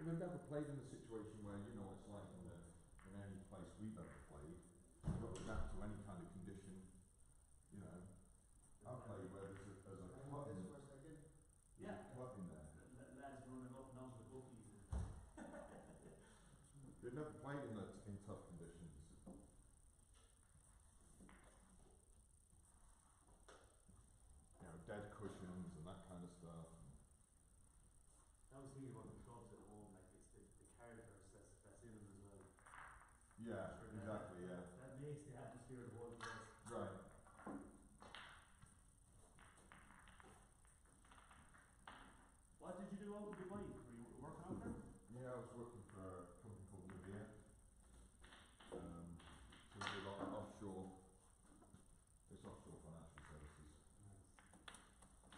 we've never played in a situation where, you know what it's like in any place we've ever played. You've got to adapt to any kind of condition, you know. I've played where there's a cut in there. Yeah. Cut in there. Lads running up and down to the bookies. They've never played in tough conditions. You know, dead cushions and that kind of stuff. I was thinking about the clubs at home, like it's the characters that's in them as well. Yeah, Sure, exactly, yeah. That makes the atmosphere of the whole place. Right. What did you do out in Dubai? Were you working out there? Yeah, I was working for a company called Nivea. So we do a lot of offshore, it's offshore financial services.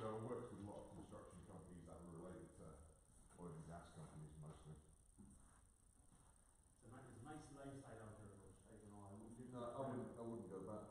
So I worked with a lot of construction companies that were related to oil and gas companies mostly. It's a nice lifestyle out there, but I don't know, I wouldn't No, I wouldn't go back.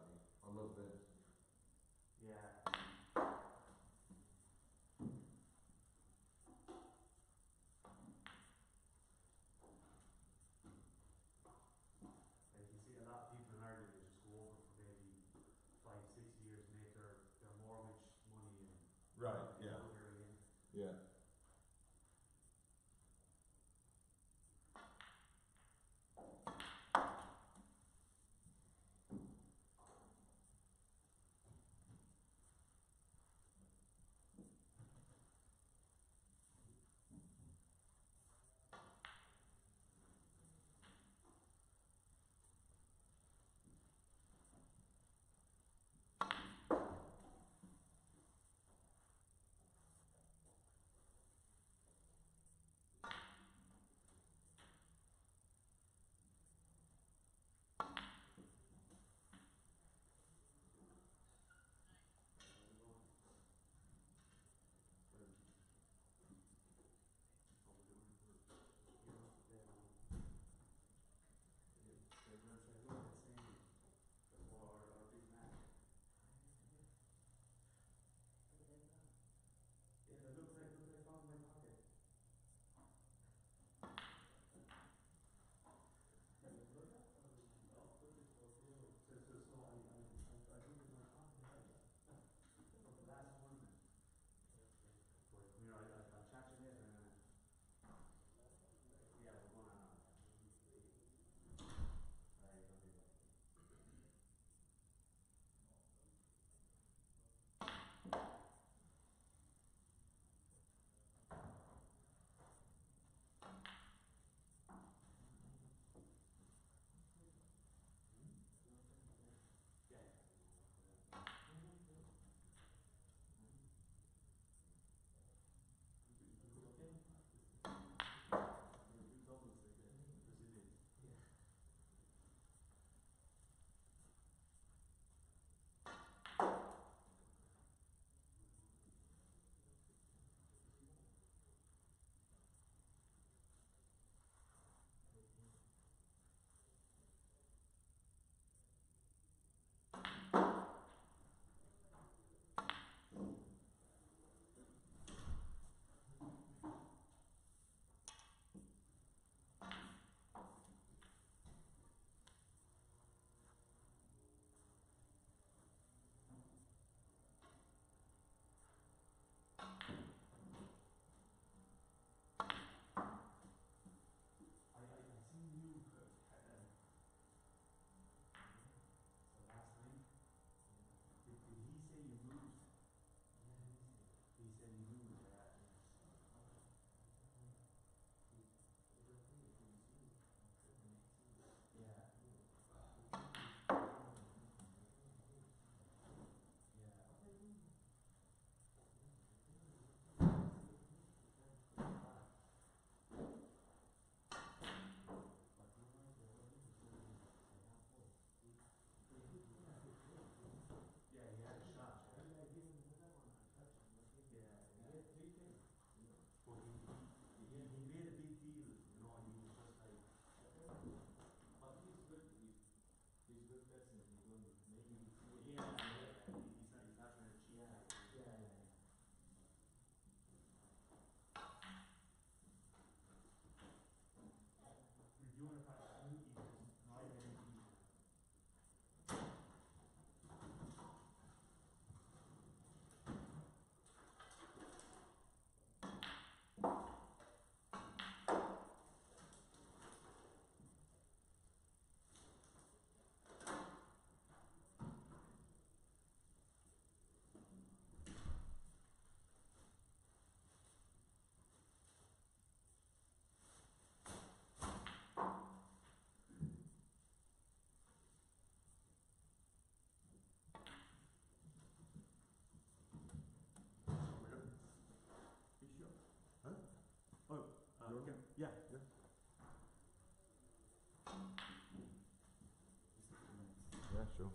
sure.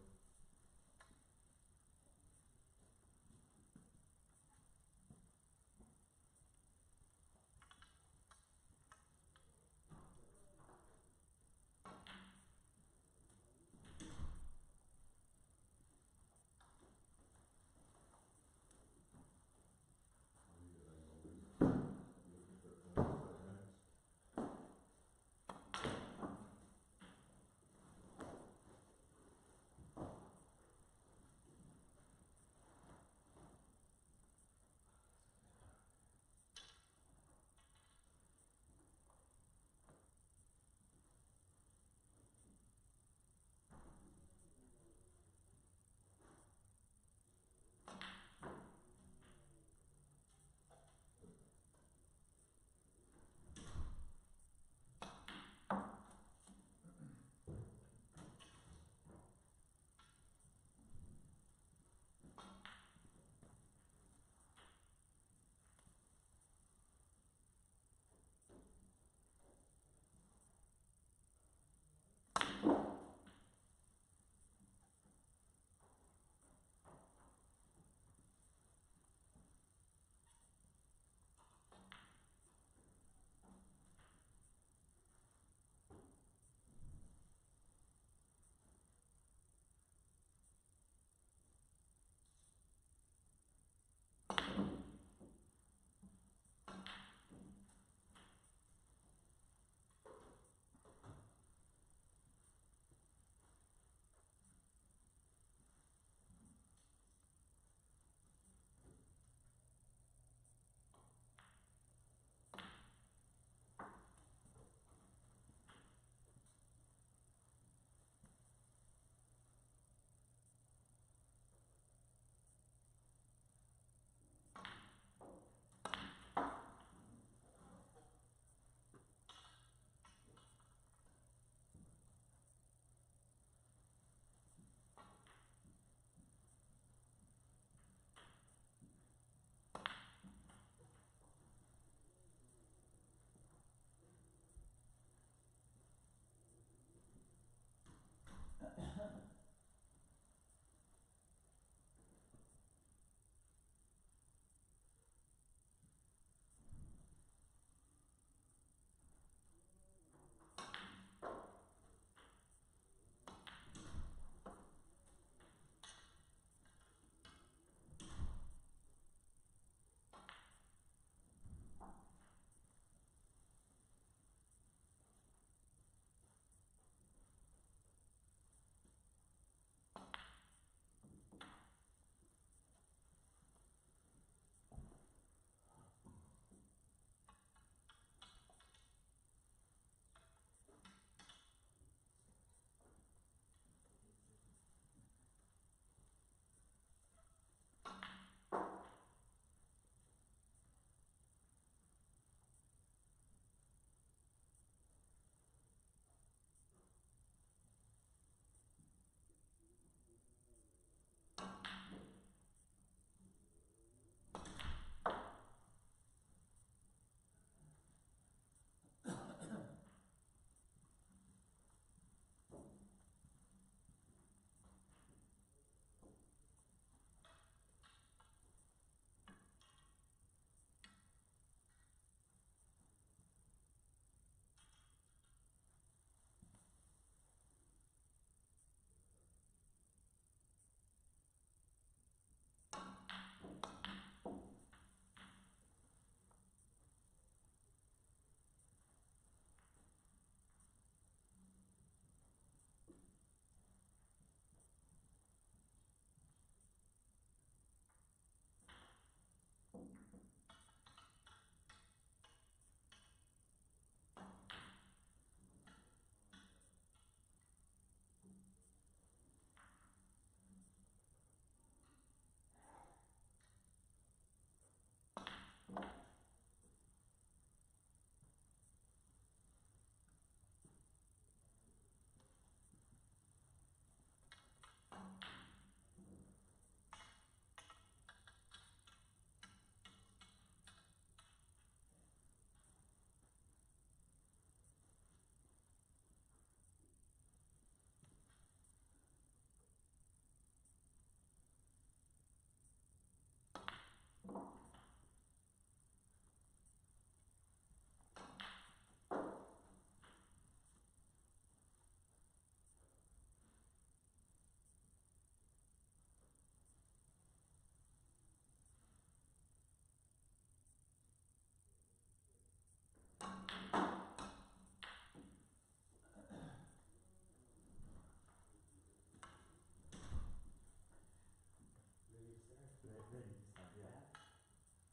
already this time, yeah.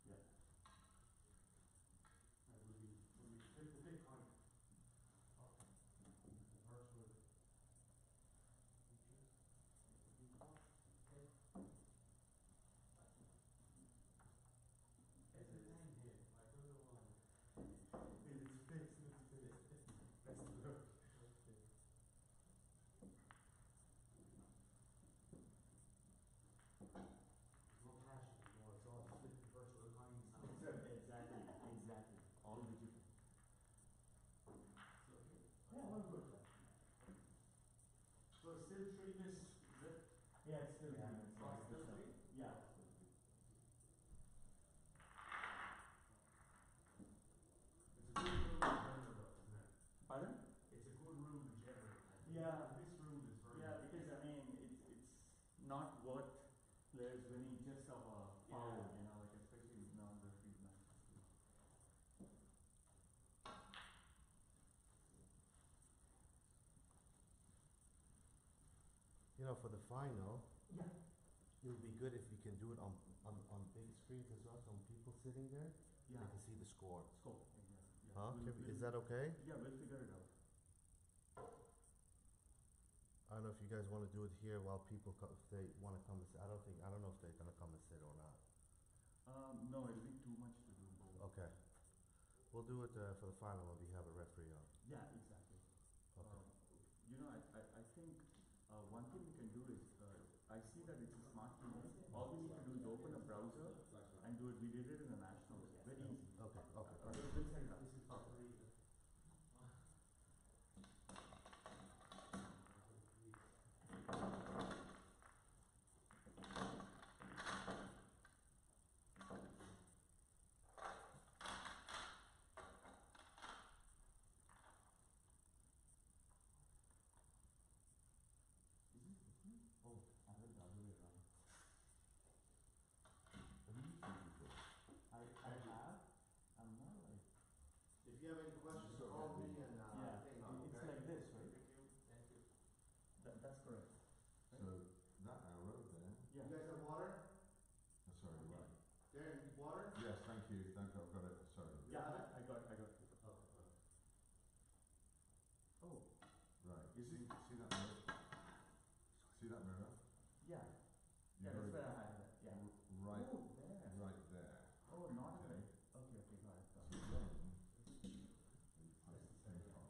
Yeah. And would we flip the Bitcoin of virtual features? It's a thing here, like those are all. It's fixed, Best of luck. There's no cash anymore, it's all flipped virtual coins now. Exactly, exactly. All digital. So, okay. Yeah, all good. So it's still 3 minutes, is it? Yeah, it's still, Yeah, it's oh, like it's still this, three? yeah. It's a good rule in general, though, isn't it? Pardon? It's a good rule in general. Yeah. This rule is very. Yeah, because I mean, it's not worth players winning just of a foul, Yeah. you know, like especially with non-referee matches. You know, for the final, Yeah. it would be good if you can do it on big screens as well, so when people sitting there, Yeah. they can see the score. Scope, exactly. Yeah. Huh? Is that okay? Yeah, we'll figure it out. I don't know if you guys want to do it here while people if they want to come and sit. I don't know if they're gonna come and sit or not. No, it'll be too much to do both. Okay. We'll do it for the final when we have a referee on. Yeah, exactly. Okay. You know, I think one thing we can do is, I see that it's a smart thing. All we need to do is open a browser and do it. We did it in the nationals. Very easy. Okay. Okay. We'll set it up. This is probably the. Oh, I have it the other way around. Have you used it before? I have. I'm not like. If you have any questions, So call happy. me and, Yeah, thing, it's okay? like this, right? Thank you, thank you. That's correct. So that arrow there. Yeah. You guys have water? Oh, sorry, right. Darren, water? Yes, thank you. Thank you. I've got it. Sorry. Yeah, I got it. Oh, Right. See that mirror? See that mirror? yeah. You Yeah, that's got where it I have it. Yeah. right, Oh, there. right there. Oh, not Okay. okay. Okay, got it. So then, you place the thing on.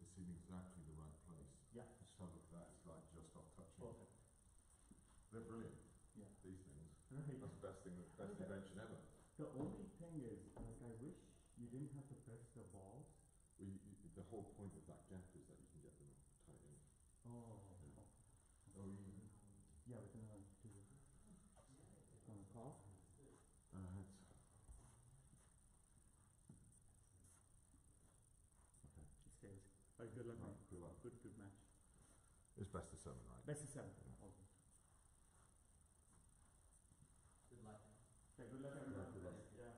It's in exactly the right place. Yeah. Just have a look at that. It's like just off touching. Perfect. They're brilliant. Yeah. These things. Right. That's the best thing, best Okay. invention ever. The only thing is, like, I wish you didn't have to press the balls. Well, the whole point of that gap is that you can get them tight in. Oh. Oh, you. Yeah, with another two. On the call. It's, okay. It stays. Alright, good luck, Right, mate. good luck. Good match. It's best of 7, right? Best of 7. Yeah. Okay. Good luck. Okay, good luck, everyone. Good luck. Yeah.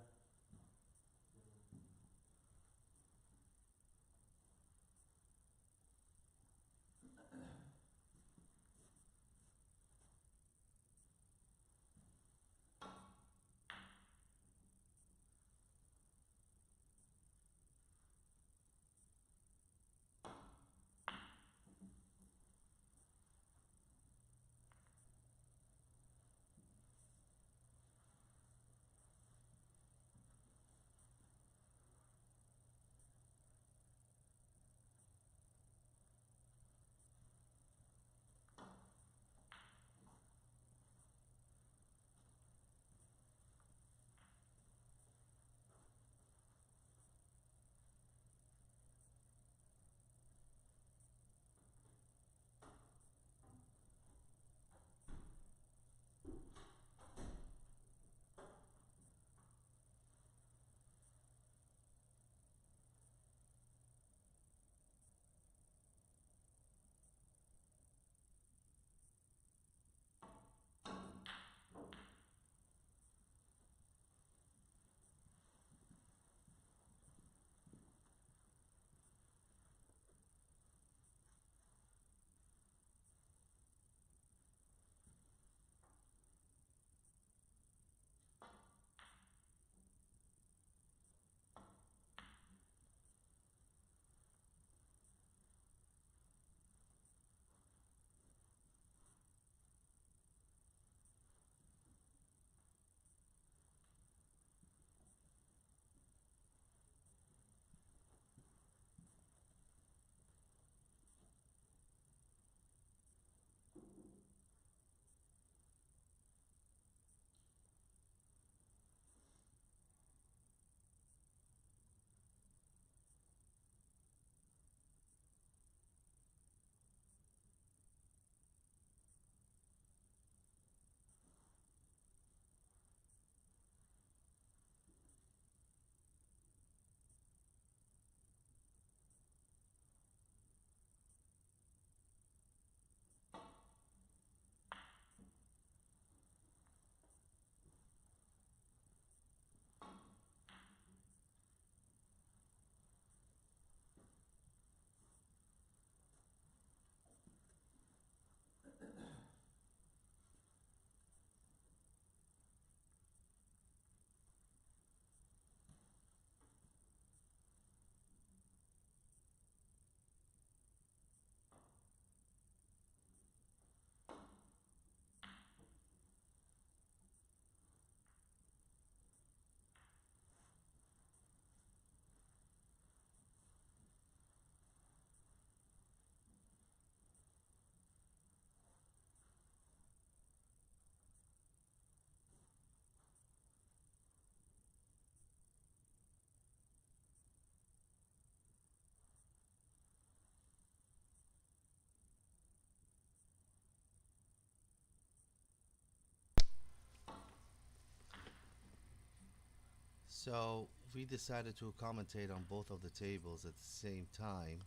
So we decided to commentate on both of the tables at the same time,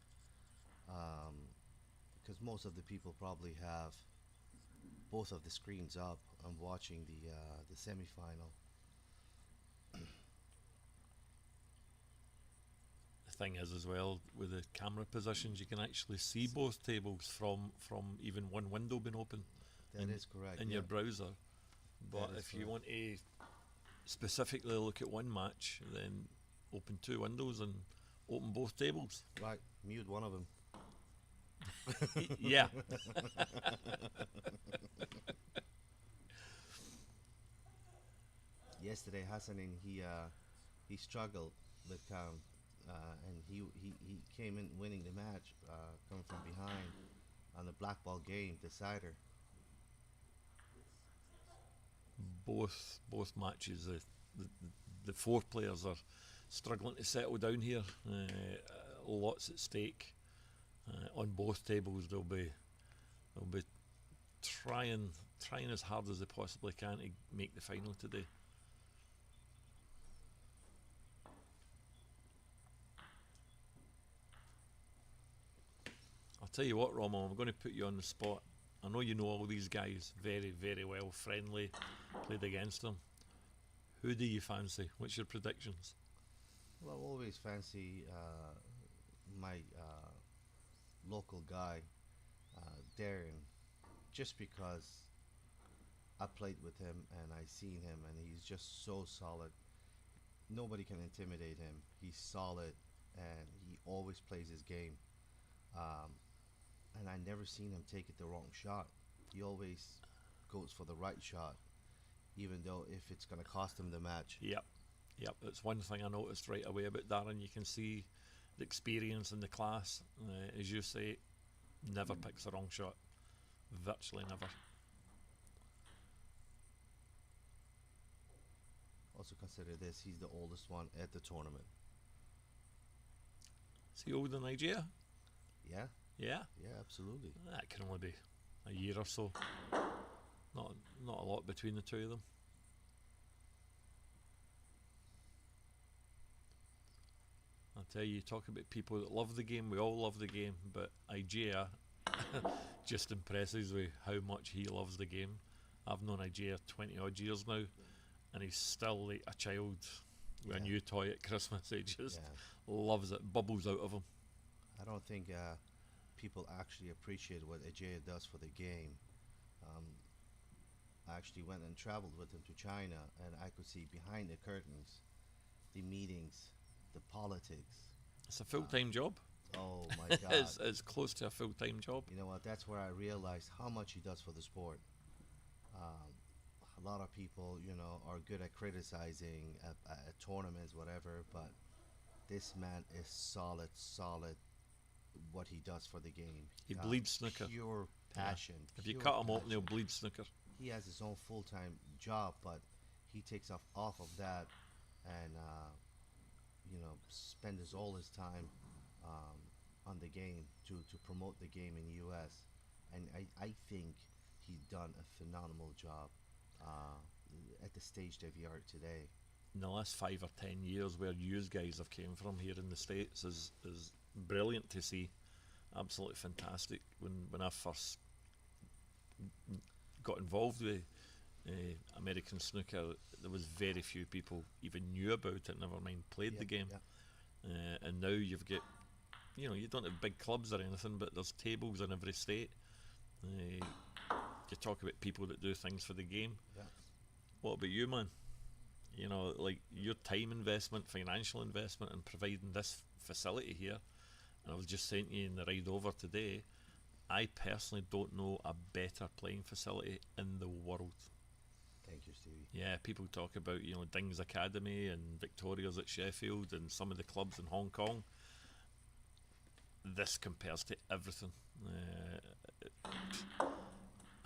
because most of the people probably have both of the screens up and watching the semifinal. The thing is, as well, with the camera positions, you can actually see both tables from even one window being open That is correct. in yeah. your browser. But That is if you correct. want to specifically look at one match, then open two windows and open both tables. Right, mute one of them. Yeah. Yesterday, Hassanin, he struggled with count, and he came in winning the match, coming from behind on the black ball game decider. Both matches, the, the four players are struggling to settle down here. Lots at stake on both tables. They'll be trying as hard as they possibly can to make the final today. I'll tell you what, Romo, I'm going to put you on the spot. I know you know all these guys very, very well, friendly, played against them. Who do you fancy? What's your predictions? Well, I always fancy my local guy, Darren, just because I played with him and I seen him, and he's just so solid. Nobody can intimidate him. He's solid, and he always plays his game. And I never seen him take it the wrong shot. He always goes for the right shot, even though if it's going to cost him the match. Yep. That's one thing I noticed right away about Darren. You can see the experience and the class. As you say, never picks the wrong shot. Virtually never. Also consider this, he's the oldest one at the tournament. Is he older than Nigeria? Yeah, Yeah. yeah, absolutely. That can only be a year or so. Not a lot between the two of them. I'll tell you, talk about people that love the game. We all love the game, but Ijea just impresses me how much he loves the game. I've known Ijea 20 odd years now, and he's still like a child with a Yeah. new toy at Christmas. He just Yeah. loves it, bubbles out of him. I don't think people actually appreciate what Ajay does for the game. I actually went and traveled with him to China, and I could see behind the curtains the meetings, the politics. It's a full-time job. Oh my God. It's close to a full-time job. You know what? That's where I realized how much he does for the sport. A lot of people, are good at criticizing at tournaments, whatever, but this man is solid. What he does for the game. He bleeds snooker. Pure Yeah. passion. If you pure cut him open, passion. he'll bleed snooker. He has his own full-time job, but he takes off of that and spends all his time on the game to promote the game in US, and I think he done a phenomenal job at the stage that we are today. In the last 5 or 10 years, where you guys have came from here in the States is brilliant to see. Absolutely fantastic. When I first got involved with American snooker, there was very few people even knew about it, never mind played the game. Yeah. And now you've got, you don't have big clubs or anything, but there's tables in every state. You talk about people that do things for the game. Yeah. What about you, man? Like your time investment, financial investment, and providing this facility here. And I was just saying to you in the ride over today, I personally don't know a better playing facility in the world. Thank you, Stevie. Yeah, people talk about Ding's Academy and Victoria's at Sheffield and some of the clubs in Hong Kong. This compares to everything.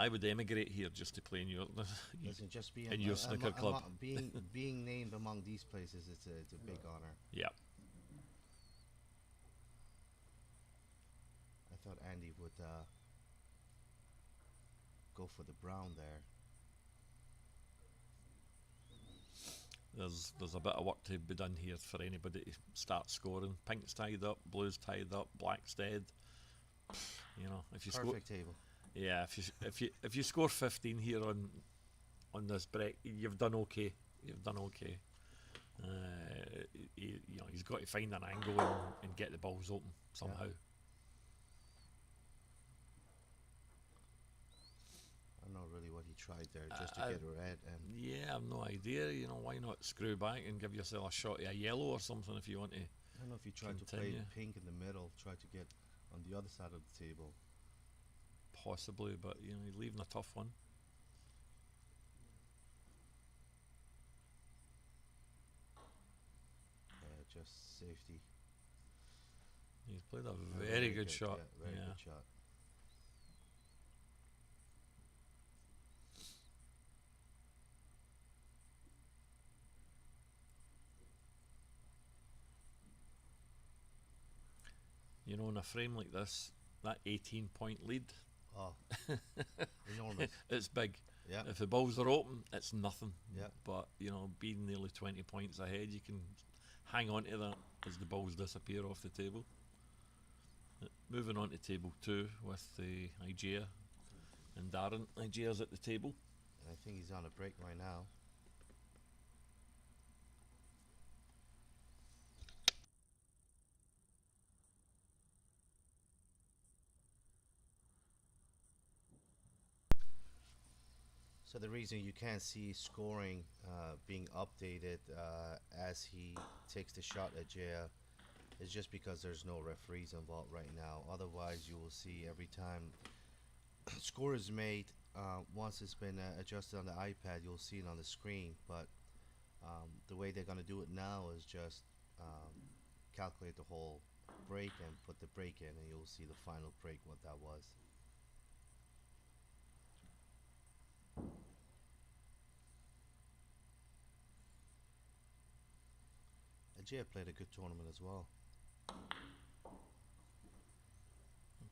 I would emigrate here just to play in your Listen, just being in your snooker club. being named among these places, it's a big honor. Yeah. I thought Andy would go for the brown there. there's a bit of work to be done here for anybody to start scoring. Pink's tied up, blue's tied up, black's dead. You know, if you score, Perfect table. yeah, if you score 15 here on this break, you've done okay. You've done okay. You know, he's got to find an angle and get the balls open somehow. I don't know really what he tried there, just to get a red. And Yeah, I've no idea. You know, why not screw back and give yourself a shot at a yellow or something if you want to. I don't know if he tried to play Continue. pink in the middle, tried to get on the other side of the table. Possibly, but you know, he's leaving a tough one. Just safety. He's played a very good shot. Yeah, very good shot. You know, in a frame like this, that 18-point lead, Oh, enormous. it's big. Yeah, If the balls are open, it's nothing. yeah. But you know, being nearly 20 points ahead, you can hang on to that as the balls disappear off the table. Moving on to table 2 with the Igea and Darren. Igea's at the table. I think he's on a break right now. So the reason you can't see scoring being updated as he takes the shot at Jaya is just because there's no referees involved right now. Otherwise, you will see every time score is made, once it's been adjusted on the iPad, you'll see it on the screen. But the way they're going to do it now is just calculate the whole break and put the break in, and you'll see the final break, what that was. Ajay played a good tournament as well. I'll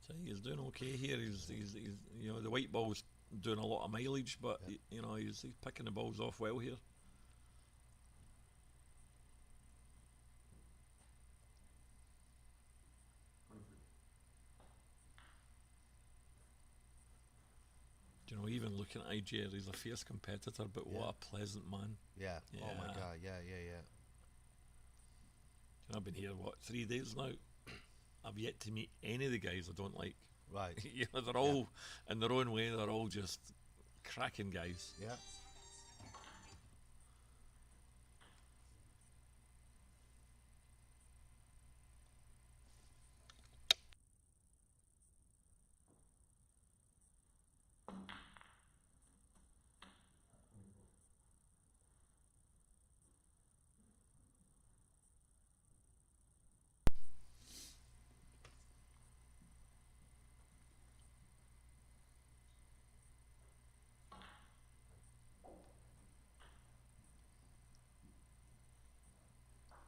tell you, he's doing okay here. He's you know, the white ball's doing a lot of mileage, but Yeah. you know, he's picking the balls off well here. You know, even looking at IJ, he's a fierce competitor, but Yeah. what a pleasant man. Yeah. Oh my Yeah. God. Yeah. You know, I've been here, what, 3 days now? I've yet to meet any of the guys I don't like. Right. You know, they're all, in their own way, they're all just cracking guys. Yeah.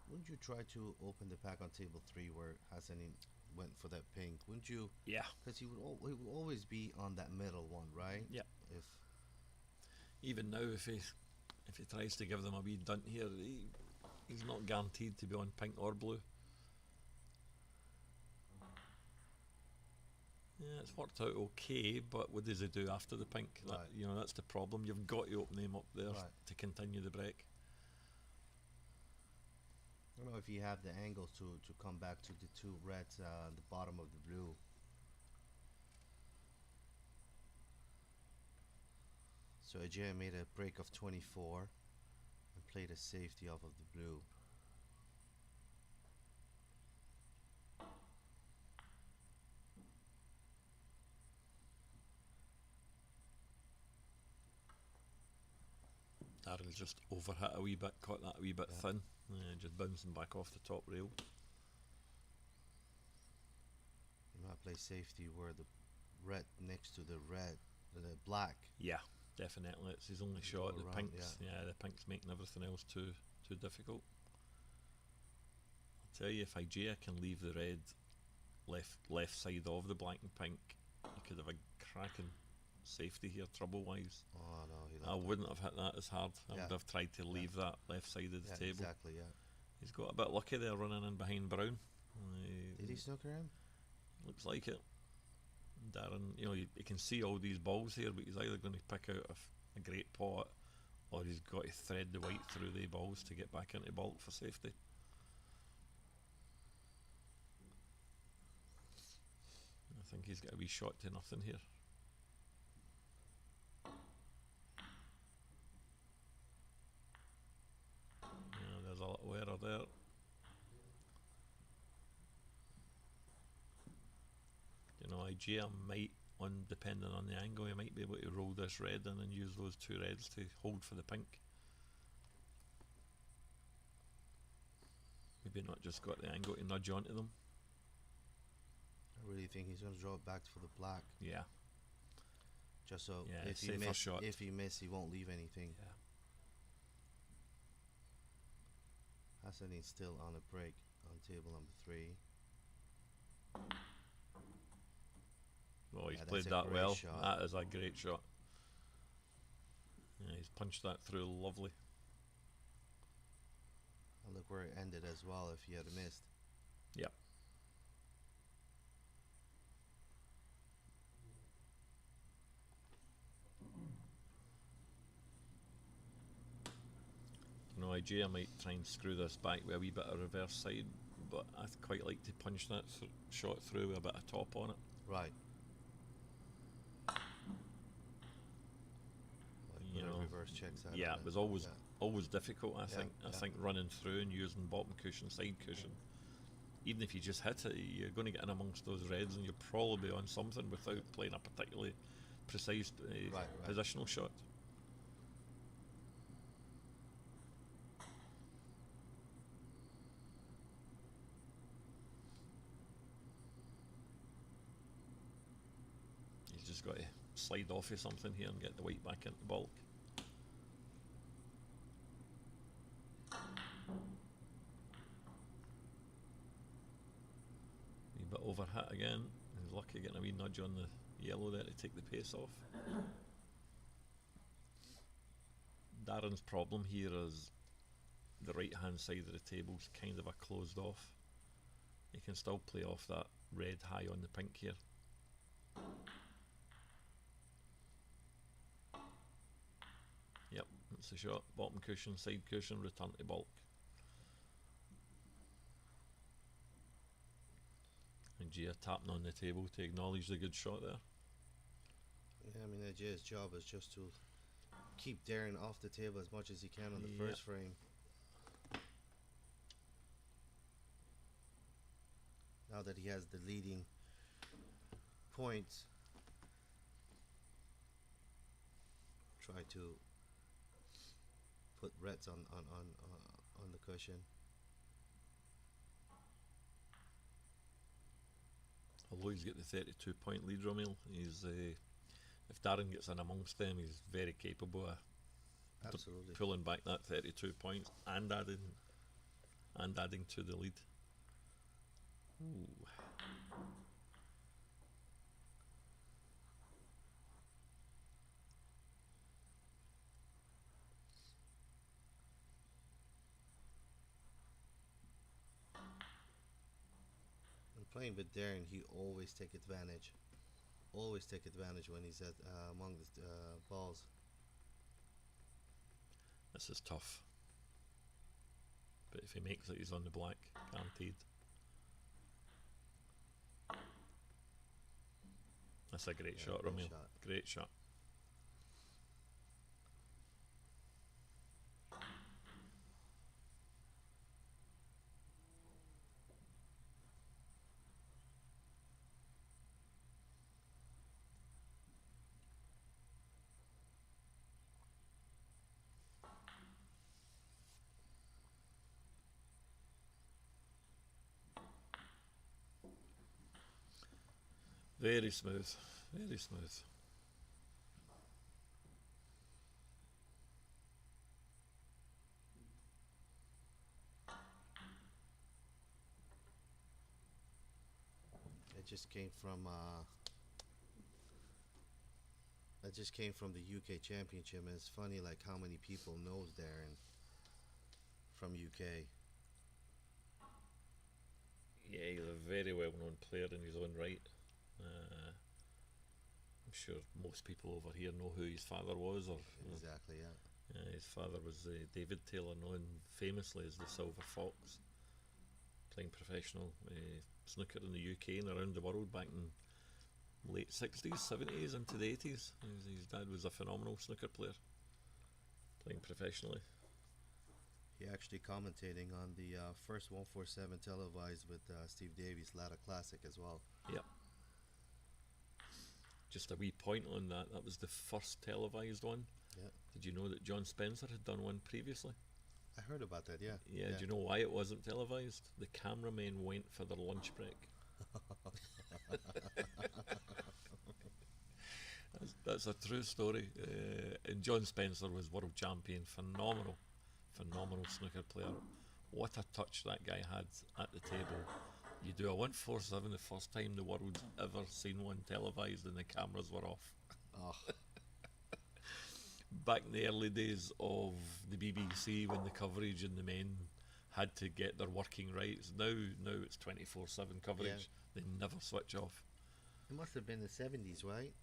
Wouldn't you try to open the pack on table 3 where Hassani went for that pink? Wouldn't you? Yeah. Because he would always be on that middle one, right? Yeah. If Even now, if he tries to give them a wee dunt here, he's not guaranteed to be on pink or blue. Yeah, it's worked out okay, but what does he do after the pink? Right. You know, that's the problem. You've got to open him up there Right. to continue the break. I don't know if you have the angles to come back to the 2 reds on the bottom of the blue. So Ajay made a break of 24 and played a safety off of the blue. Darrell just overhit a wee bit, caught that a wee bit Yeah. thin, just bouncing back off the top rail. You might play safety where the red next to the red, the black. Yeah, definitely. It's his only You shot. go The around, pink's, the pink's making everything else too difficult. I'll tell you, if Igea can leave the red left side of the black and pink, he could have a cracking safety here, trouble wise. Oh no, he I left it. wouldn't have hit that as hard. I Yeah. would have tried to leave that left side of the Yeah, table. exactly. Yeah. He's got a bit lucky there running in behind Brown. Did he snooker him? Looks like it. Darren, you can see all these balls here, but he's either going to pick out a great pot, or he's got to thread the white through the balls to get back into bulk for safety. I think he's got a wee shot to nothing here. Yeah, there's a little error there. IGM might, depending on the angle, he might be able to roll this red in and use those two reds to hold for the pink. Maybe not just got the angle to nudge onto them. I really think he's going to draw it back for the black. Yeah. Just so Yeah, if he safer miss, shot. if he miss, he won't leave anything. Yeah. Hassanin's still on a break on table number 3. Well, he's Yeah, played that's a that great well. shot. That is a great shot. Yeah, he's punched that through lovely. And look where it ended as well if he had missed. Yep. IG, I might try and screw this back with a wee bit of reverse side, but I'd quite like to punch that shot through with a bit of top on it. Right. You know, reverse checks out. Yeah, on it was always yeah. always difficult. I Yeah, think. I think running through and using bottom cushion, side cushion, even if you just hit it, you're going to get in amongst those reds, and you'll probably be on something without playing a particularly precise Right. positional shot. He's just got to slide off of something here and get the white back into bulk. A bit overhit again. He's lucky getting a wee nudge on the yellow there to take the pace off. Darren's problem here is the right hand side of the table's kind of a closed off. He can still play off that red high on the pink here. Yep, that's the shot. Bottom cushion, side cushion, return to bulk. And Gia tapping on the table to acknowledge the good shot there. Yeah, I mean, Ajay's job is just to keep Darren off the table as much as he can on the first frame. Now that he has the leading points, try to put reds on the cushion. Although he's got the 32 point lead, Romeo, he's if Darren gets in amongst them, he's very capable of Absolutely. pulling back that 32 points and adding to the lead. Ooh. When playing with Darren, he always take advantage. Always take advantage when he's at among the balls. This is tough. But if he makes it, he's on the black, guaranteed. That's a great shot, great Romeo. shot. Great shot. Very smooth, very smooth. It just came from I just came from the UK Championship, and it's funny like how many people knows Darren from UK. Yeah, he's a very well known player in his own right. I'm sure most people over here know who his father was, or Exactly, yeah. his father was David Taylor, known famously as the Silver Fox, playing professional snooker in the UK and around the world back in late 60s, 70s into the 80s. His dad was a phenomenal snooker player, playing professionally. He actually commentating on the first 147 televised with Steve Davies Ladder Classic as well. Yep. Just a wee point on that. That was the first televised one. Yeah. Did you know that John Spencer had done one previously? I heard about that, yeah. Yeah. Do you know why it wasn't televised? The cameramen went for their lunch break. That's a true story. And John Spencer was world champion, phenomenal snooker player. What a touch that guy had at the table. You do a 147 the first time the world's ever seen one televised and the cameras were off. Oh. Back in the early days of the BBC, when the coverage and the men had to get their working rights, now it's 24/7 coverage. Yeah. They never switch off. It must have been the 70s, right?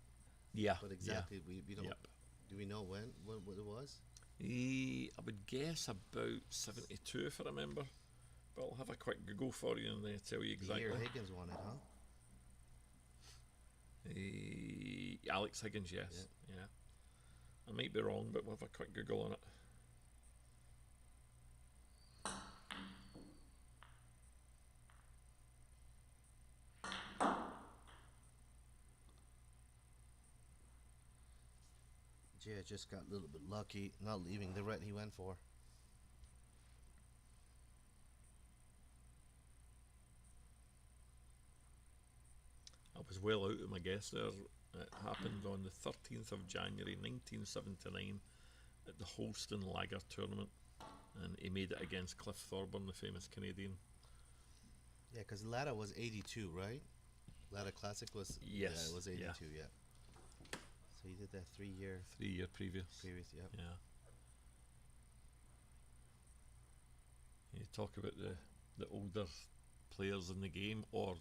Yeah. But exactly, Yeah. we don't. Yep. Do we know when what it was? I would guess about 72 if I remember. But I'll have a quick Google for you and tell you The year exactly. Higgins won it, huh? Alex Higgins, yes. Yeah. I might be wrong, but we'll have a quick Google on it. Jay just got a little bit lucky, not leaving the red he went for. I was well out of my guess there. It happened on the 13th of January 1979 at the Holston Lager tournament, and he made it against Cliff Thorburn, the famous Canadian. Yeah, because Ladder was 82, right? Ladder Classic was. Yes, Yeah, it was 82. yeah. Yeah. So he did that 3 year 3 year previous. Yeah. Yeah. You talk about the older players in the game, or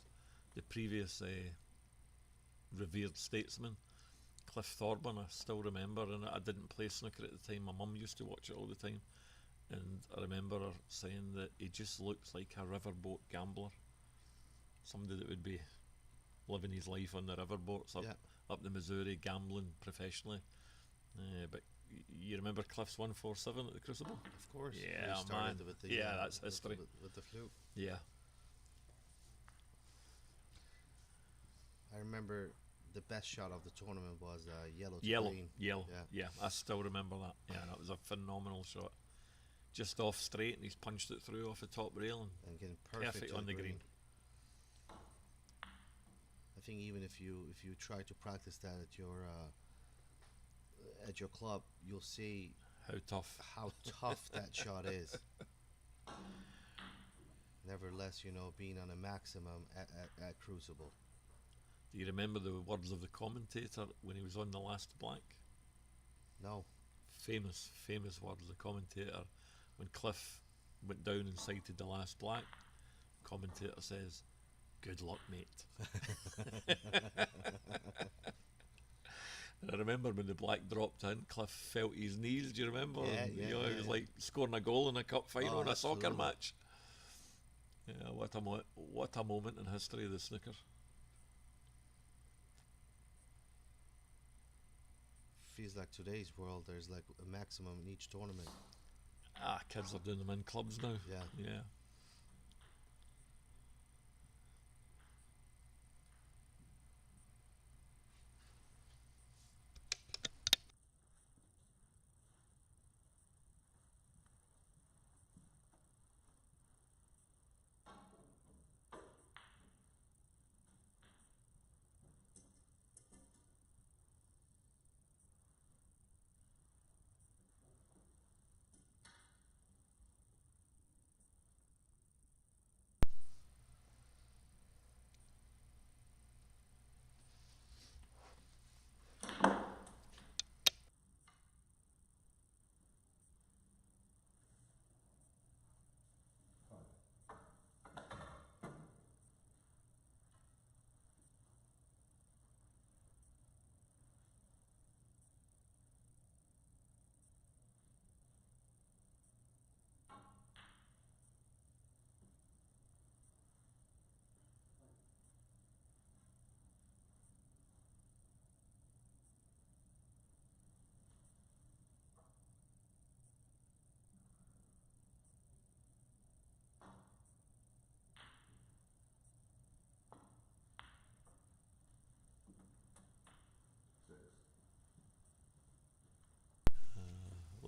the previous revered statesman, Cliff Thorburn. I still remember, and I didn't play snooker at the time. My mum used to watch it all the time, and I remember her saying that he just looks like a riverboat gambler, somebody that would be living his life on the riverboats up the Missouri, gambling professionally. But you remember Cliff's 147 at the Crucible? Of course. Yeah, He started man. With the, Yeah, that's history. With the flute. Yeah. I remember the best shot of the tournament was yellow to Yellow. green. Yeah, I still remember that. Yeah, that was a phenomenal shot. Just off straight, and he's punched it through off the top rail And getting and perfect perfect to on the green. I think even if you try to practice that at your club, you'll see How tough. how tough that shot is. Nevertheless, being on a maximum at Crucible. Do you remember the words of the commentator when he was on the last black? No. Famous words of the commentator. When Cliff went down and sighted the last black, commentator says, "Good luck, mate." And I remember when the black dropped in, Cliff felt his knees. Do you remember? Yeah, And, yeah, it was yeah. like scoring a goal in a cup final in a soccer absolutely. match. Yeah, what a moment in history of the snooker. Feels like today's world, there's like a maximum in each tournament. Kids are doing them in clubs now. Yeah. Yeah.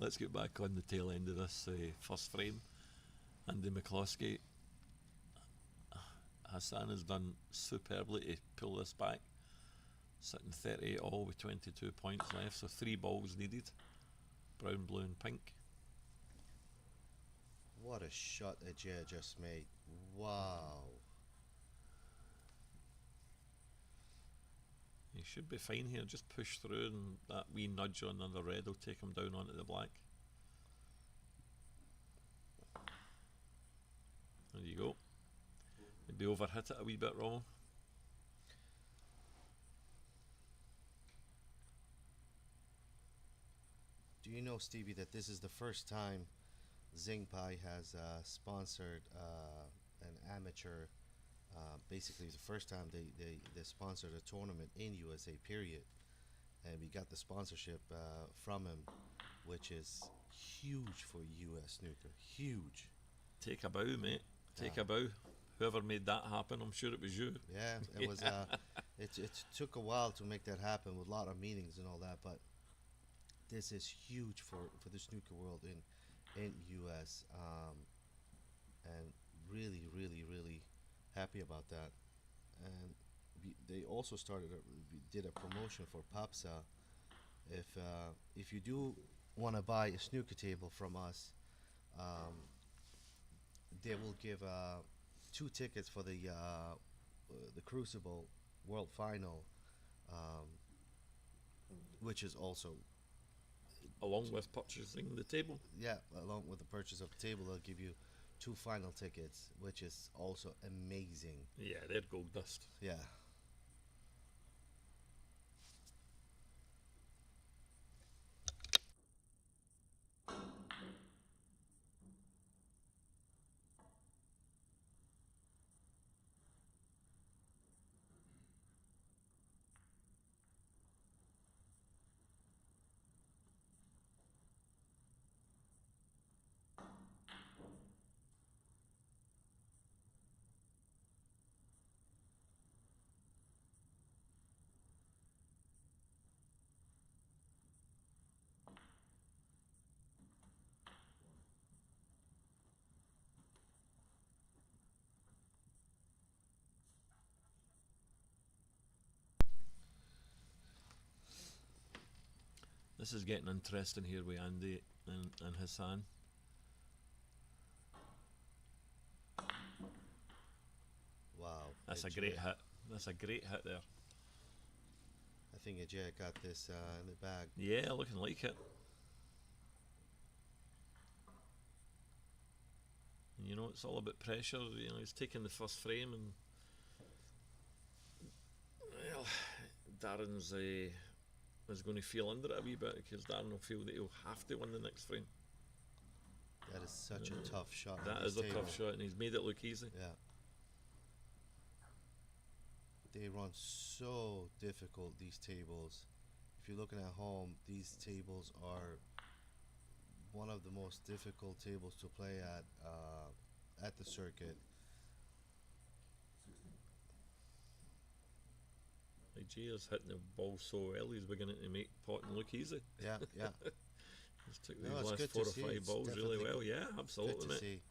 let's get back on the tail end of this first frame. Andy McCloskey. Hassan has done superbly to pull this back. Sitting 38 all with 22 points left, so 3 balls needed. Brown, blue, and pink. What a shot Ajay just made. Wow. He should be fine here. Just push through, and that wee nudge on the red will take him down onto the black. There you go. Maybe overhit it a wee bit, Romo. Do you know, Stevie, that this is the first time Zingpai has sponsored an amateur. Basically, it's the first time they sponsored a tournament in USA, period. And we got the sponsorship from him, which is huge for US snooker. Huge. Take a bow, mate. Take Yeah. a bow. Whoever made that happen, I'm sure it was you. Yeah, it was. It took a while to make that happen with a lot of meetings and all that, but this is huge for the snooker world in US, and really happy about that. And they also we did a promotion for PAPSA. If you do want to buy a snooker table from us, they will give 2 tickets for the Crucible World Final, which is also, Along with purchasing the table. yeah, along with the purchase of the table, they'll give you 2 final tickets, which is also amazing. Yeah, they're gold dust. Yeah. This is getting interesting here with Andy and Hassan. Wow. That's a Ajay. great hit. That's a great hit there. I think Ajay got this in the bag. Yeah, looking like it. And you know, it's all about pressure. You know, he's taking the first frame, and well, Darren's is going to feel under it a wee bit, because Darren will feel that he'll have to win the next frame. That is such a tough shot. on That this is a table. tough shot, and he's made it look easy. Yeah. They run so difficult, these tables. If you're looking at home, these tables are one of the most difficult tables to play at the circuit. 16. Like, is hitting the ball so well, he's beginning to make potting look easy. Yeah, yeah. He's took No, these it's last good 4 to or see. 5 It's balls really definitely well. Yeah, absolutely, Good to mate. see.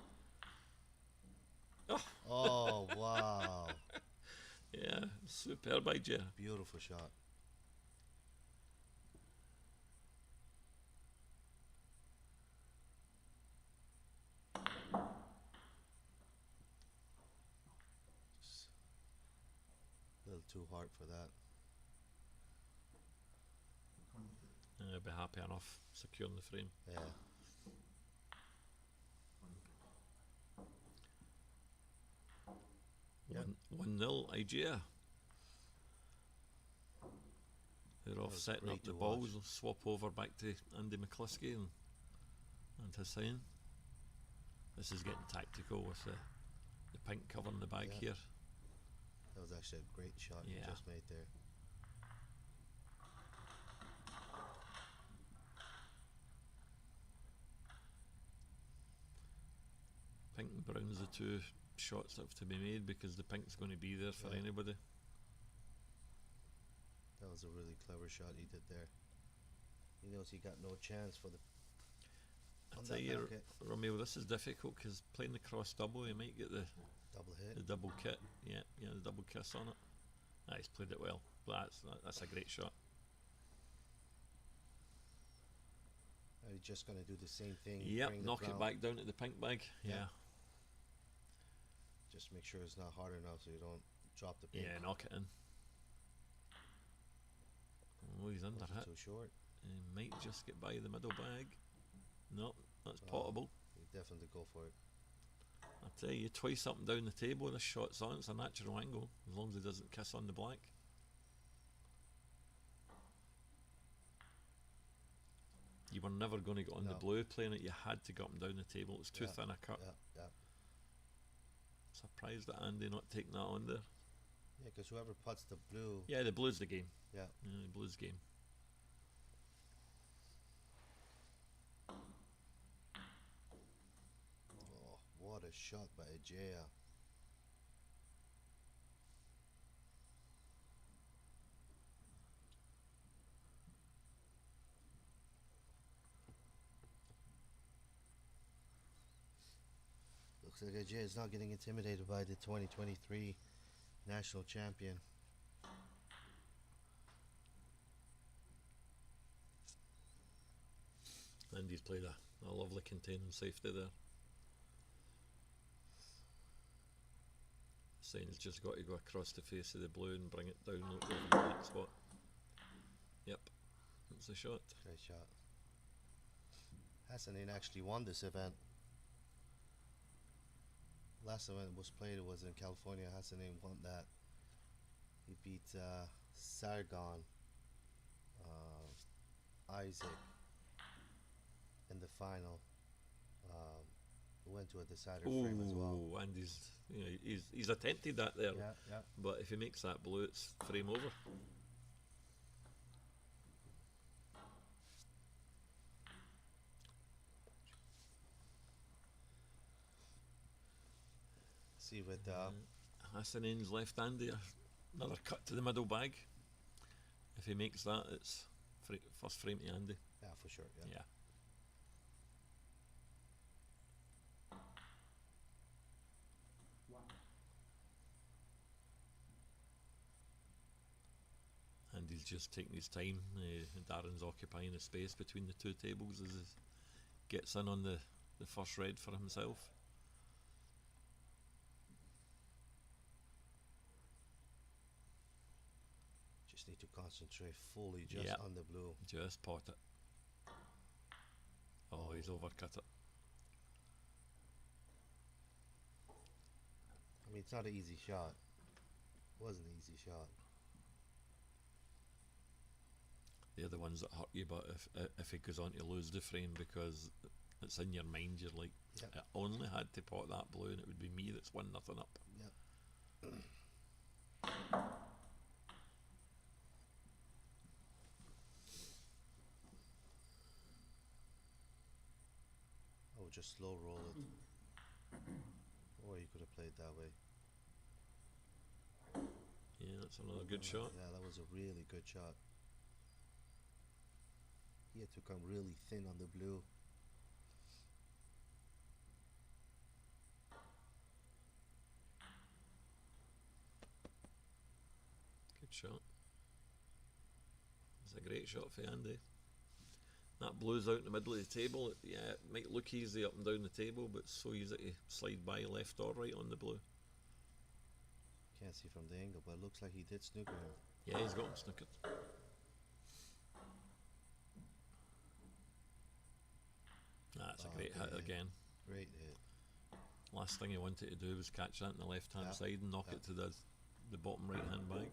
Oh. Oh, wow. Yeah, superb idea. Beautiful shot. Just a little too hard for that. I'd be happy enough securing the frame. Yeah. Yeah. 1-0 IGA. They're off was setting great up the to balls. watch. We'll swap over back to Andy McCluskey and Hassan. This is getting tactical with the pink covering the bag Yeah. here. That was actually a great shot you Yeah. just made there. Pink and brown's the 2 shots that have to be made, because the pink's going to be there for Yeah. anybody. That was a really clever shot he did there. He knows he got no chance for the I on tell that you, packet. Romeo, this is difficult because playing the cross double, you might get the Double hit. double kit. Yeah, the double kiss on it. He's played it well. That's a great shot. Are you just gonna do the same thing? Yep, bring the knock it brown- back down to the pink bag. Yeah, Just make sure it's not hard enough so you don't drop the pink. yeah, knock it in. Oh, he's under Was it hit. too short? He might just get by the middle bag. No, that's Oh. potable. You definitely go for it. I tell you, twice up and down the table, this shot's on. It's a natural angle, as long as he doesn't kiss on the black. You were never going to get on the No. blue playing it. You had to go up and down the table. It was too Yeah, thin a cut. Yeah. Surprised at Andy not taking that on there. Yeah, because whoever puts the blue. Yeah, the blue's the game. Yeah. The blue's game. Oh, what a shot by Ajaya. Looks like Ajay is not getting intimidated by the 2023 national champion. And he's played a lovely containing safety there. Saying he's just got to go across the face of the blue and bring it down over the black spot. Yep, that's the shot. Great shot. Hassanin actually won this event. Last event was played, it was in California. Hassanin won that. He beat Sargon, Isaac in the final. Went to a decider frame as well. Ooh, and he's attempted that there. Yeah. But if he makes that blue, it's frame over. See with Hassanin's left-handed, another cut to the middle bag. If he makes that, it's first frame to Andy. yeah, for sure. Yeah. Yeah. Andy's just taking his time. Darren's occupying the space between the two tables as he gets in on the first red for himself. Just need to concentrate fully just Yep. on the blue. Just pot it. Oh, he's overcut it. I mean, it's not an easy shot. It wasn't an easy shot. They're the ones that hurt you, but if he goes on to lose the frame because it's in your mind, you're like, Yep. I only had to pot that blue and it would be me that's 1-0 up. Yep. Oh, just slow roll it. Or you could have played that way. Yeah, that's another good shot. Yeah, that was a really good shot. He had to come really thin on the blue. Good shot. It's a great shot for Andy. That blue's out in the middle of the table. Yeah, it might look easy up and down the table, but it's so easy to slide by left or right on the blue. Can't see from the angle, but it looks like he did snooker him. Yeah, he's got him snookered. That's a great hit Okay. again. Great hit. Last thing he wanted to do was catch that in the left hand Yeah, side and knock yeah. it to the bottom right hand bag.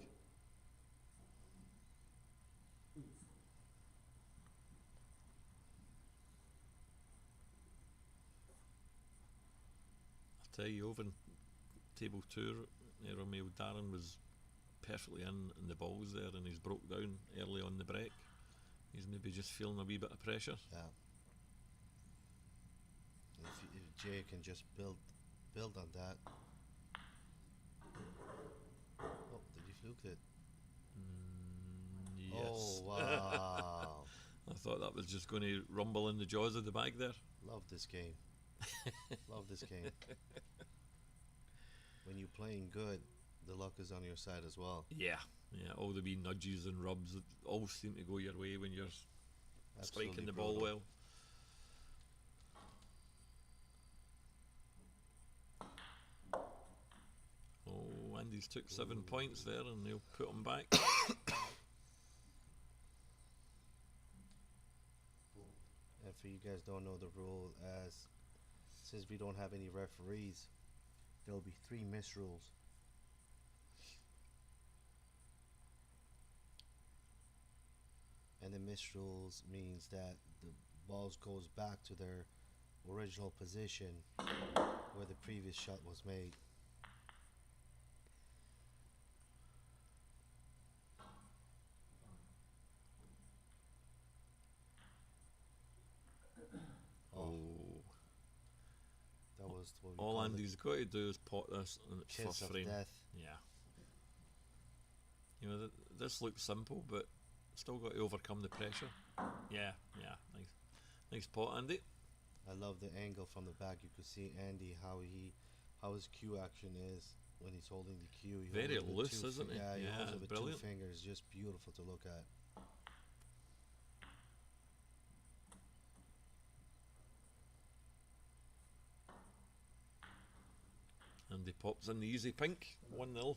I tell you, over in table 2, Romeo, Darren was perfectly in the balls there and he's broke down early on the break. He's maybe just feeling a wee bit of pressure. Yeah. If Jay can just build on that. Oh, did you fluke it? Yes. Oh wow. I thought that was just going to rumble in the jaws of the bag there. Love this game. Love this game. When you're playing good, the luck is on your side as well. Yeah, yeah. All the wee nudges and rubs that all seem to go your way when you're Absolutely striking the ball brutal. well. Oh, Andy's took 7 points there, and they'll put him back. And for you guys don't know the rule, as since we don't have any referees, there'll be 3 miss rules. And the miss rules means that the balls goes back to their original position where the previous shot was made. Oh, That was what we all call the Andy's got to do is pot this, and it's kiss first of frame. death. Yeah. You know, this looks simple, but still got to overcome the pressure. Yeah, yeah. Nice pot, Andy. I love the angle from the back. You could see Andy how his cue action is when he's holding the cue. He Very holds it with loose, two isn't he? Yeah, he Yeah, holds it with brilliant. 2 fingers. Just beautiful to look at. And he pops in the easy pink. 1-0,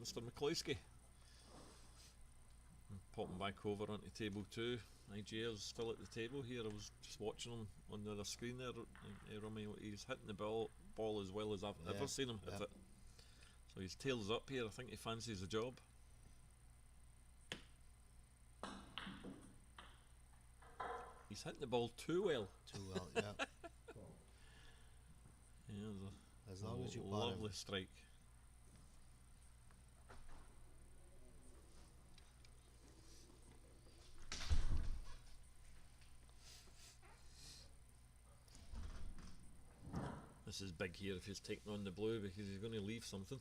Mr. McCloskey. Popping back over onto table 2. Nigeria's still at the table here. I was just watching him on the other screen there. Romy, he's hitting the ball as well as I've ever seen him hit it. So his tail's up here. I think he fancies the job. He's hitting the ball too well. Too well, yeah. Yeah, As long as you pot him. lovely strike. This is big here if he's taking on the blue, because he's going to leave something.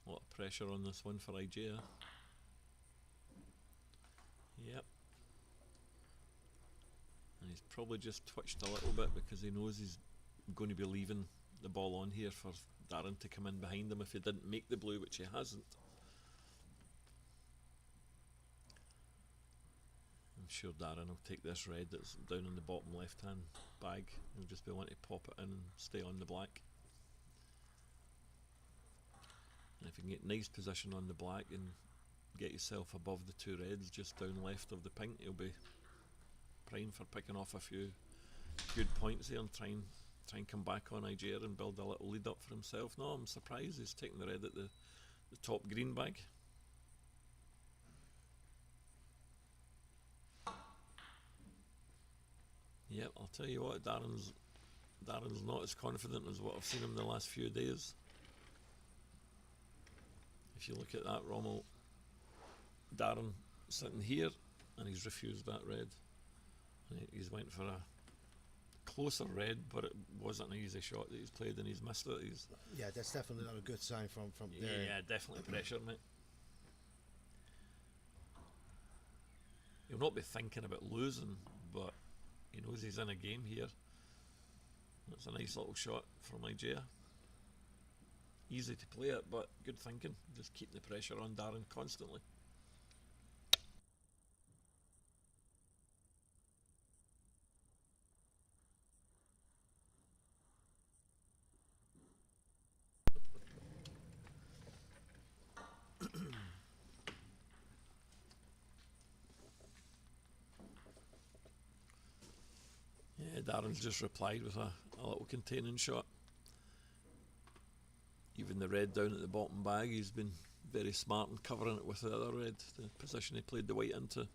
A lot of pressure on this one for IGA. Yep. And he's probably just twitched a little bit because he knows he's going to be leaving the ball on here for Darren to come in behind him if he didn't make the blue, which he hasn't. I'm sure Darren will take this red that's down in the bottom left hand bag. He'll just be wanting to pop it in and stay on the black. And if you can get nice position on the black and get yourself above the 2 reds just down left of the pink, he'll be prime for picking off a few good points there and try and come back on IGR and build a little lead up for himself. No, I'm surprised he's taking the red at the top green bag. Yep, I'll tell you what, Darren's not as confident as what I've seen him the last few days. If you look at that, Rommel, Darren sitting here and he's refused that red. He's went for a closer red, but it wasn't an easy shot that he's played and he's missed it. Yeah, that's definitely not a good sign from there. Yeah, definitely pressure, mate. He'll not be thinking about losing, but he knows he's in a game here. That's a nice little shot from IGA. Easy to play it, but good thinking. Just keep the pressure on Darren constantly. Yeah, Darren's just replied with a little containing shot. Even the red down at the bottom bag, he's been very smart in covering it with the other red, the position he played the white into.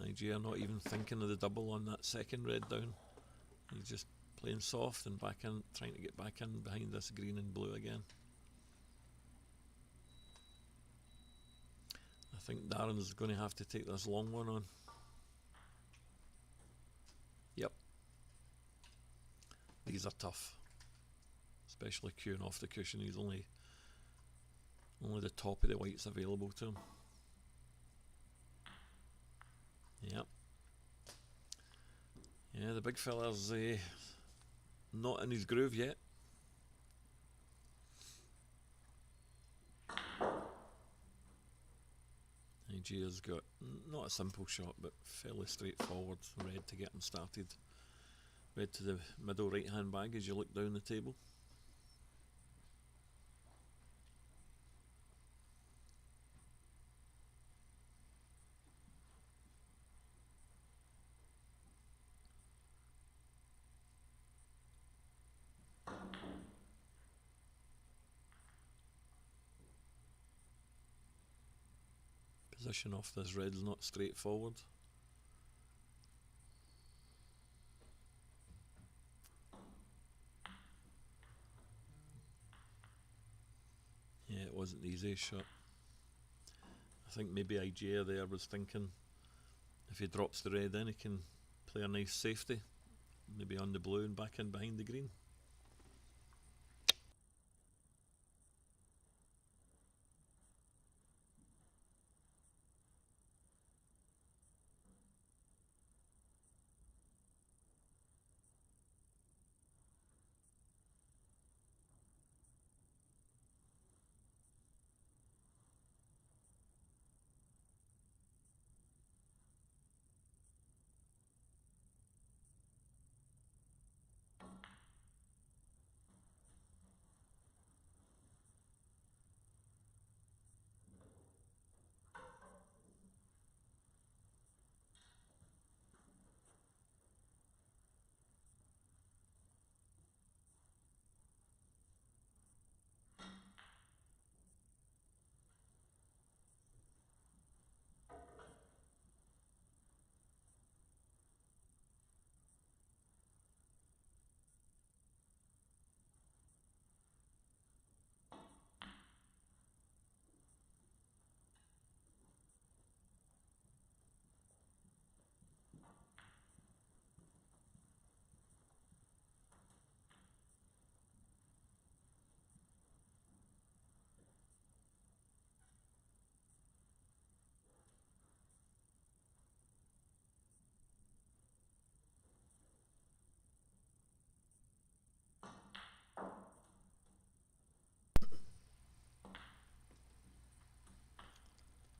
IGA not even thinking of the double on that second red down. He's just playing soft and back in, trying to get back in behind this green and blue again. I think Darren's going to have to take this long one on. Yep. These are tough, especially queuing off the cushion. He's only the top of the whites available to him. Yep. Yeah, the big fella's not in his groove yet. Nigea's got not a simple shot, but fairly straightforward red to get him started. Red to the middle right hand bag as you look down the table. Position off this red's not straightforward. Yeah, it wasn't the easiest shot. I think maybe Igea there was thinking if he drops the red in, he can play a nice safety, maybe on the blue and back in behind the green.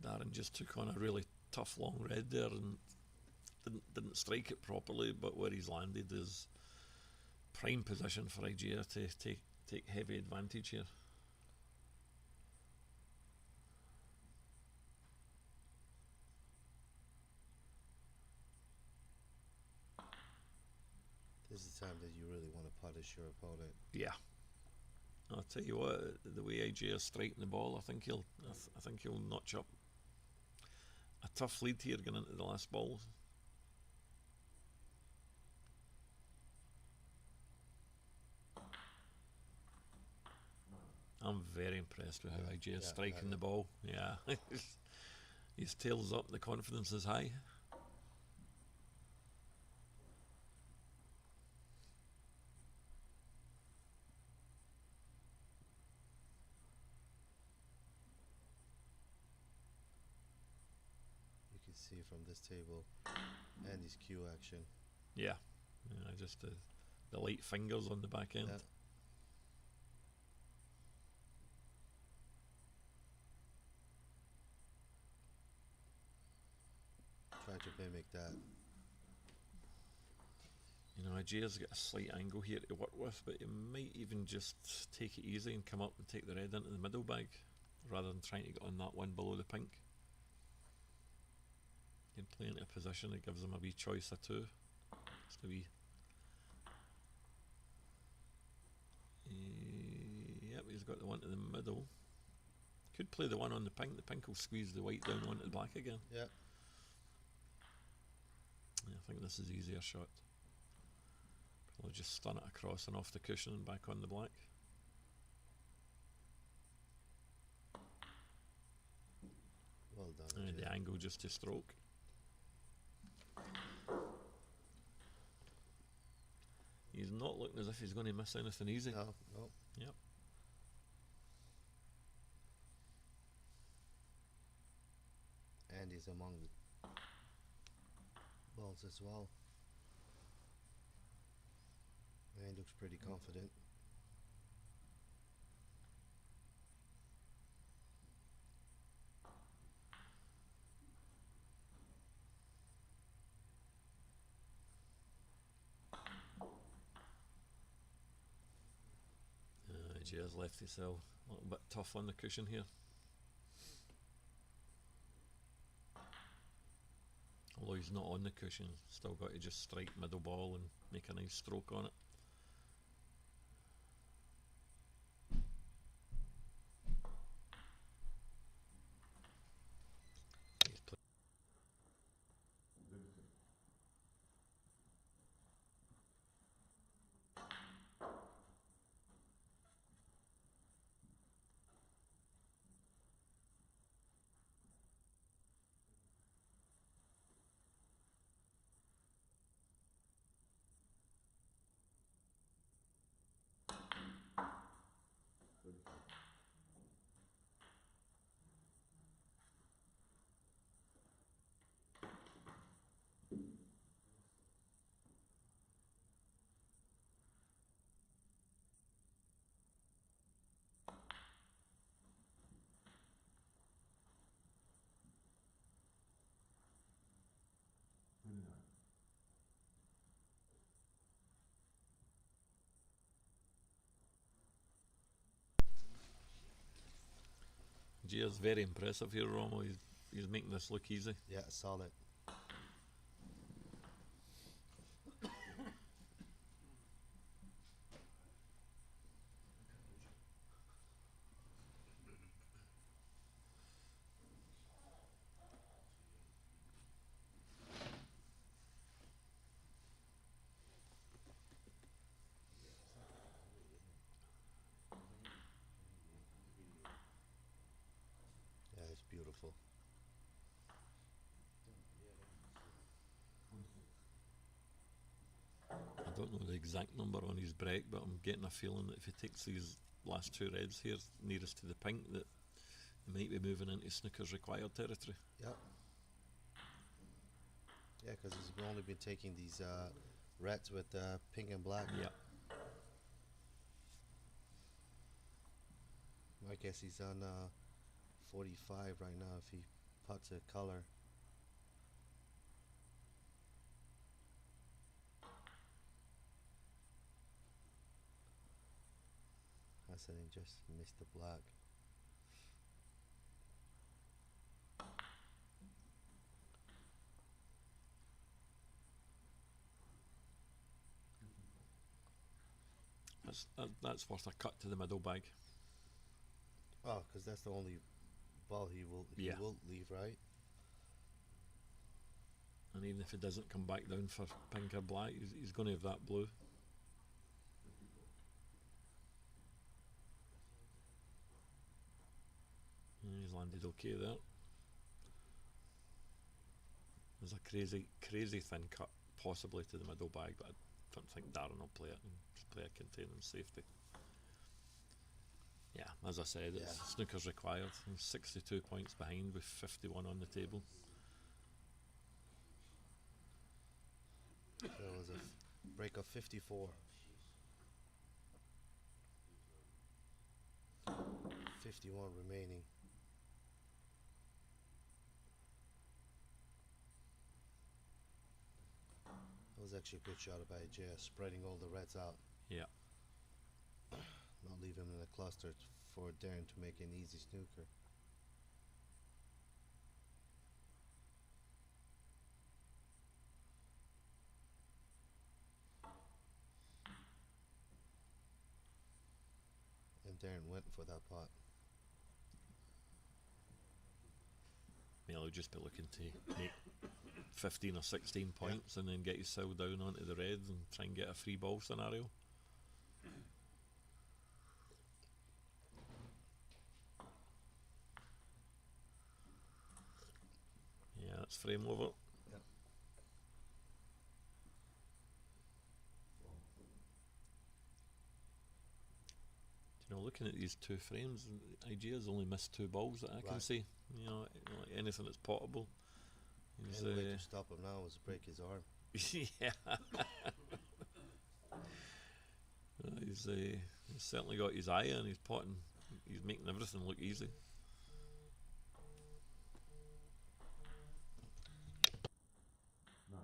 Darren just took on a really tough long red there and didn't strike it properly, but where he's landed is prime position for Igea to take heavy advantage here. This is the time that you really want to punish your opponent. Yeah. I'll tell you what, the way Igea striking the ball, I think he'll notch up a tough lead here going into the last ball. I'm very impressed with how Igea striking the ball. Yeah. His tail's up, the confidence is high. You can see from this table and his cue action. Yeah, just the light fingers on the back end. Yeah. Try to mimic that. You know, Igea's got a slight angle here to work with, but you might even just take it easy and come up and take the red into the middle bag rather than trying to get on that one below the pink. You can play into a position that gives him a wee choice or two. Just a wee. Yep, he's got the one to the middle. Could play the one on the pink. The pink will squeeze the white down onto the black again. Yeah. I think this is easier shot. Probably just stun it across and off the cushion and back on the black. Well done. And the angle just to stroke. He's not looking as if he's going to miss anything easy. No, no. Yep. And he's among the balls as well. And he looks pretty confident. Jay's left himself a little bit tough on the cushion here. Although he's not on the cushion, still got to just strike middle ball and make a nice stroke on it. He's played. Limited. Jay's very impressive here, Romo. He's making this look easy. Yeah, solid. Yeah, it's beautiful. I don't know the exact number on his break, but I'm getting a feeling that if he takes these last two reds here nearest to the pink, that he might be moving into snooker's required territory. Yep. Yeah, because he's only been taking these reds with pink and black. Yeah. I guess he's on 45 right now if he puts a color. Hassan just missed the black. That's worth a cut to the middle bag. Oh, because that's the only ball he will leave, right? And even if he doesn't come back down for pink or black, he's going to have that blue. And he's landed okay there. There's a crazy thin cut possibly to the middle bag, but I don't think Darren will play it and just play a containing safety. Yeah, as I said, it's snooker's required. I'm 62 points behind with 51 on the table. So it was a break of 54. 51 remaining. That was actually a good shot by Jay, spreading all the reds out. Yeah. Not leave him in a cluster for Darren to make an easy snooker. And Darren went for that pot. He'll just be looking to make 15 or 16 points and then get his cell down onto the reds and try and get a free ball scenario. Yeah, that's frame over. Yep. looking at these two frames, Idea's only missed 2 balls that I can Right. see. You know, like anything that's potable. He's, The only way to stop him now is break his arm. yeah. He's certainly got his eye on his pot, and he's making everything look easy. No.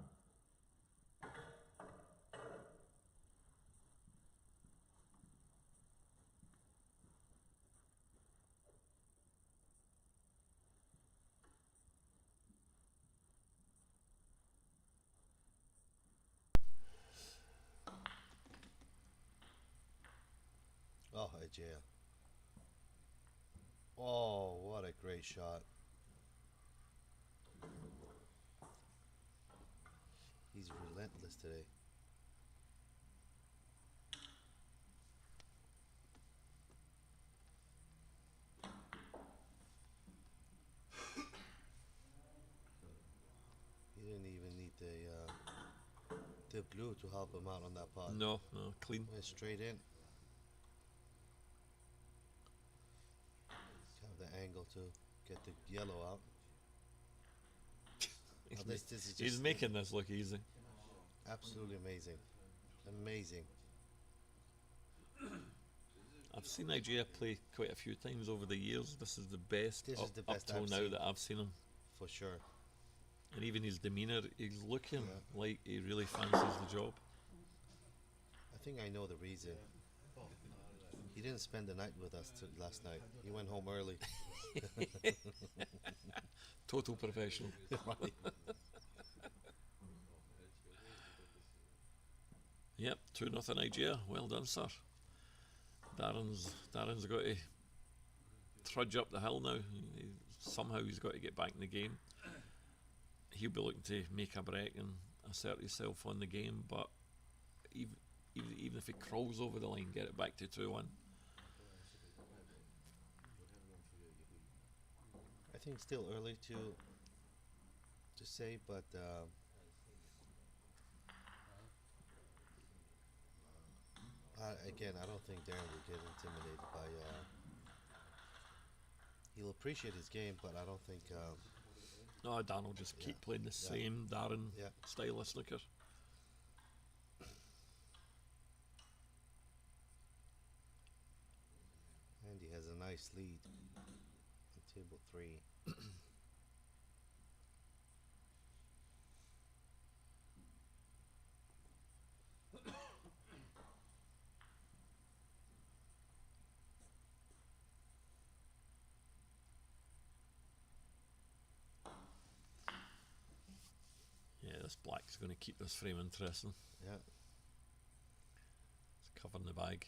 Oh, Ajay. Oh, what a great shot. He's relentless today. He didn't even need the glue to help him out on that pot. No, clean. Went straight in. Have the angle to get the yellow out. He's, Now ma- this is he's just making this look easy. absolutely amazing. Amazing. I've seen Igea play quite a few times over the years. This is the best This up, is the up best till I've now seen. that I've seen him. For sure. And even his demeanour, he's looking Yeah. like he really fancies the job. I think I know the reason. He didn't spend the night with us last night. He went home early. Total professional. Right. Yep, 2-0 Igea. Well done, sir. Darren's got to trudge up the hill now. Somehow he's got to get back in the game. He'll be looking to make a break and assert himself on the game, but even if he crawls over the line, get it back to 2-1. I think still early to say, but again, I don't think Darren will get intimidated by. He'll appreciate his game, but I don't think. No, Dan will just keep playing the Yeah. same Darren Yeah. style of snooker. And he has a nice lead on table 3. Yeah, this black's going to keep this frame interesting. Yeah. It's covering the bag.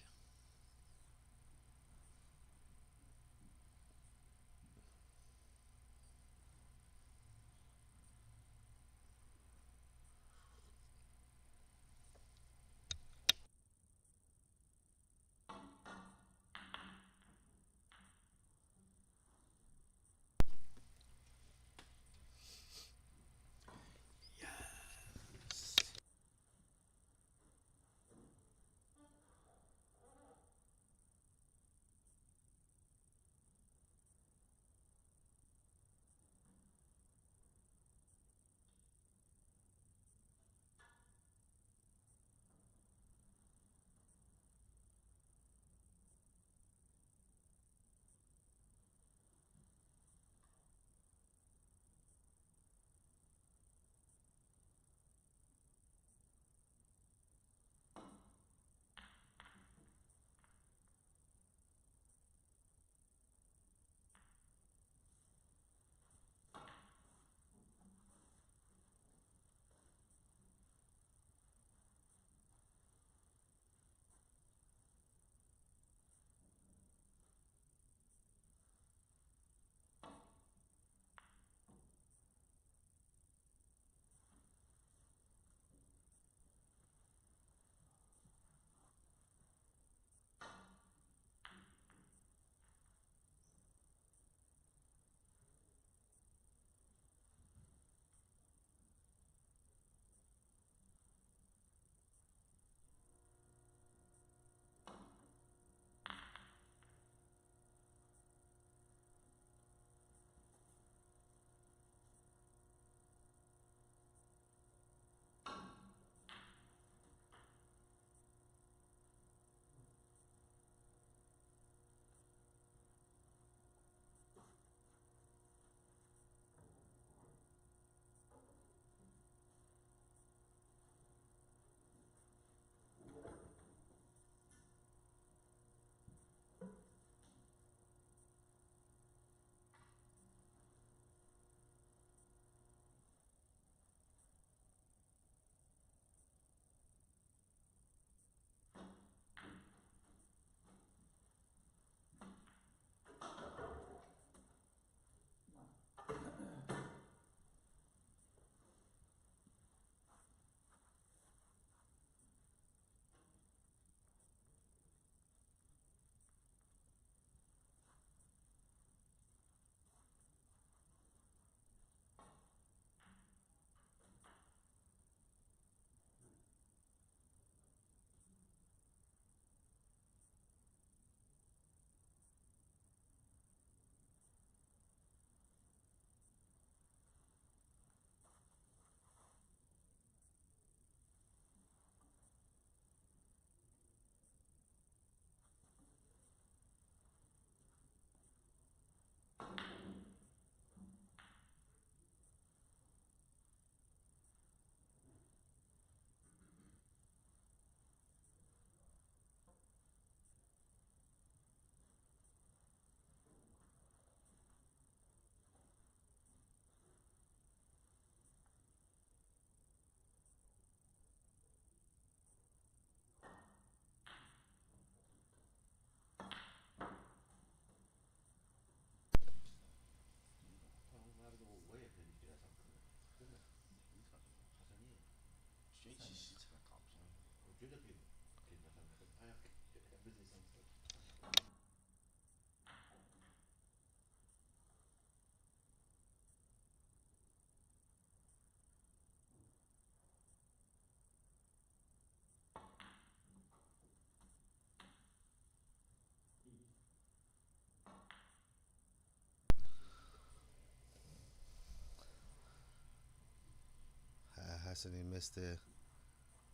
Hassan missed the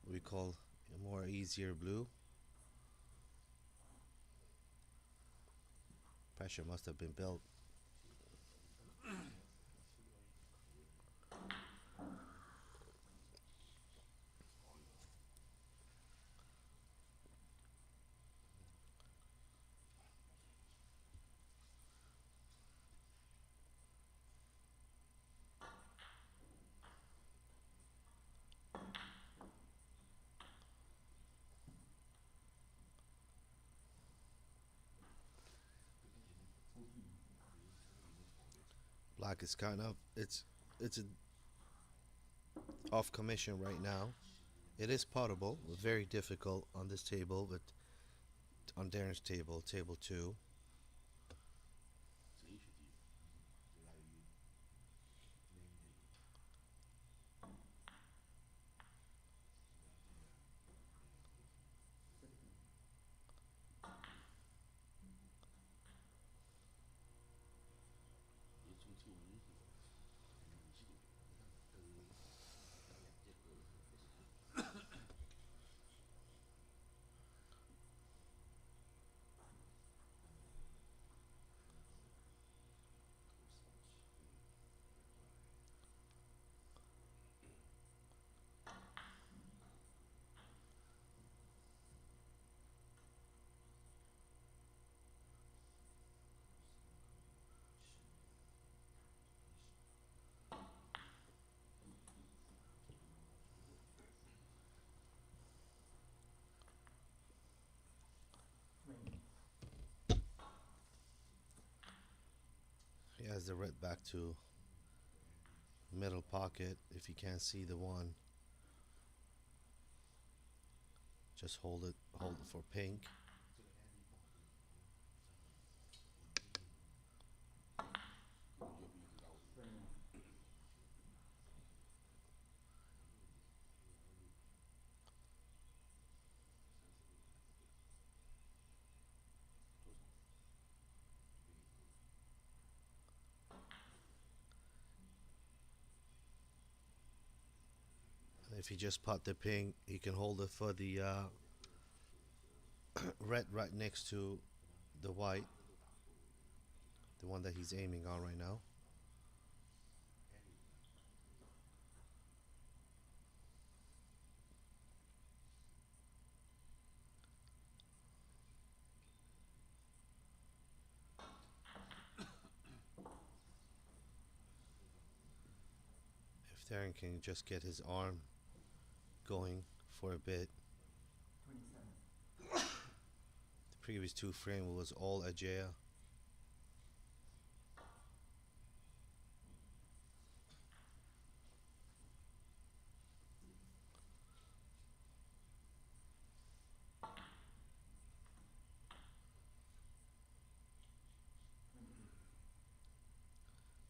we call a more easier blue. Pressure must have been built. Black is kind of it's off commission right now. It is potable, very difficult on this table, but on Darren's table, table 2. He has the red back to middle pocket. If you can't see the one, just hold it for pink. If you just pot the pink, you can hold it for the red right next to the white, the one that he's aiming on right now. If Darren can just get his arm going for a bit. 27. The previous 2 frame was all Ajaya.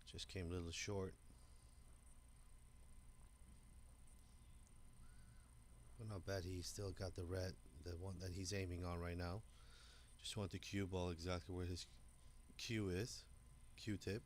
Just came a little short. But not bad, he still got the red, the one that he's aiming on right now. Just want the cue ball exactly where his cue is, Q-tip.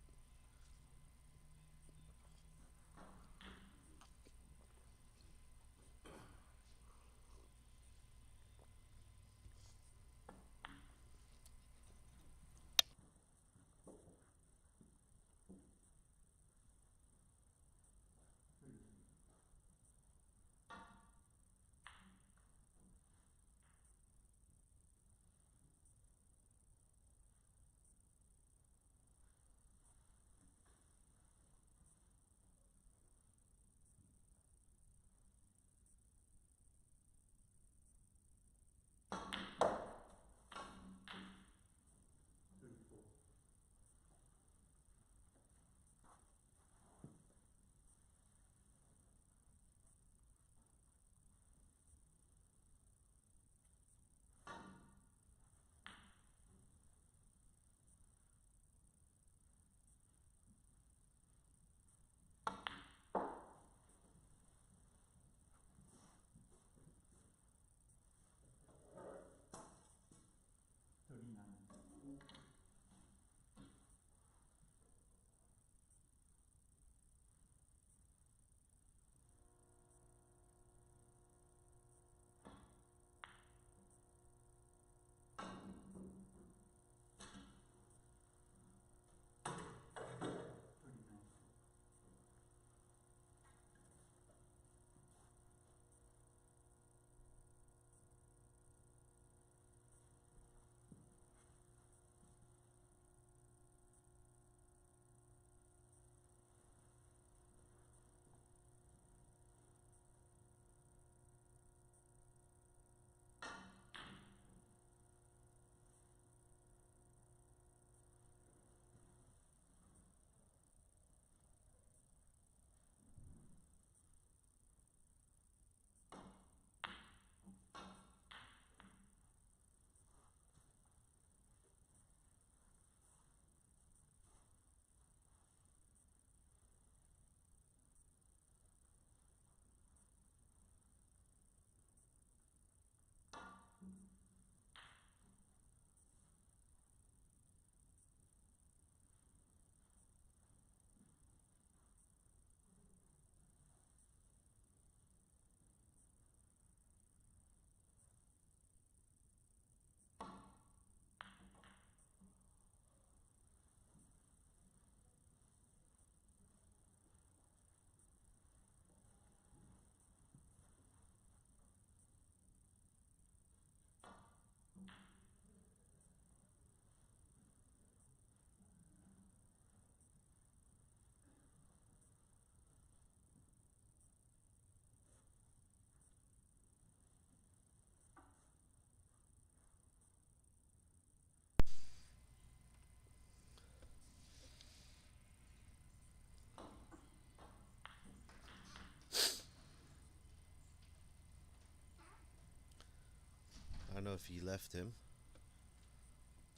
if he left him.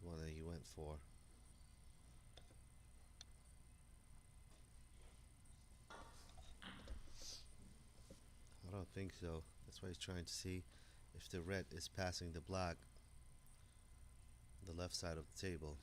The one that he went for. I don't think so. That's why he's trying to see if the red is passing the black on the left side of the table.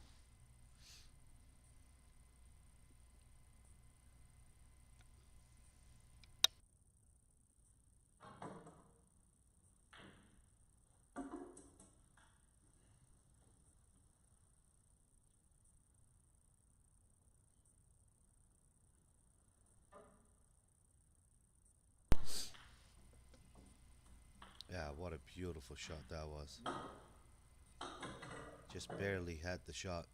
Yeah, what a beautiful shot that was. Just barely had the shot.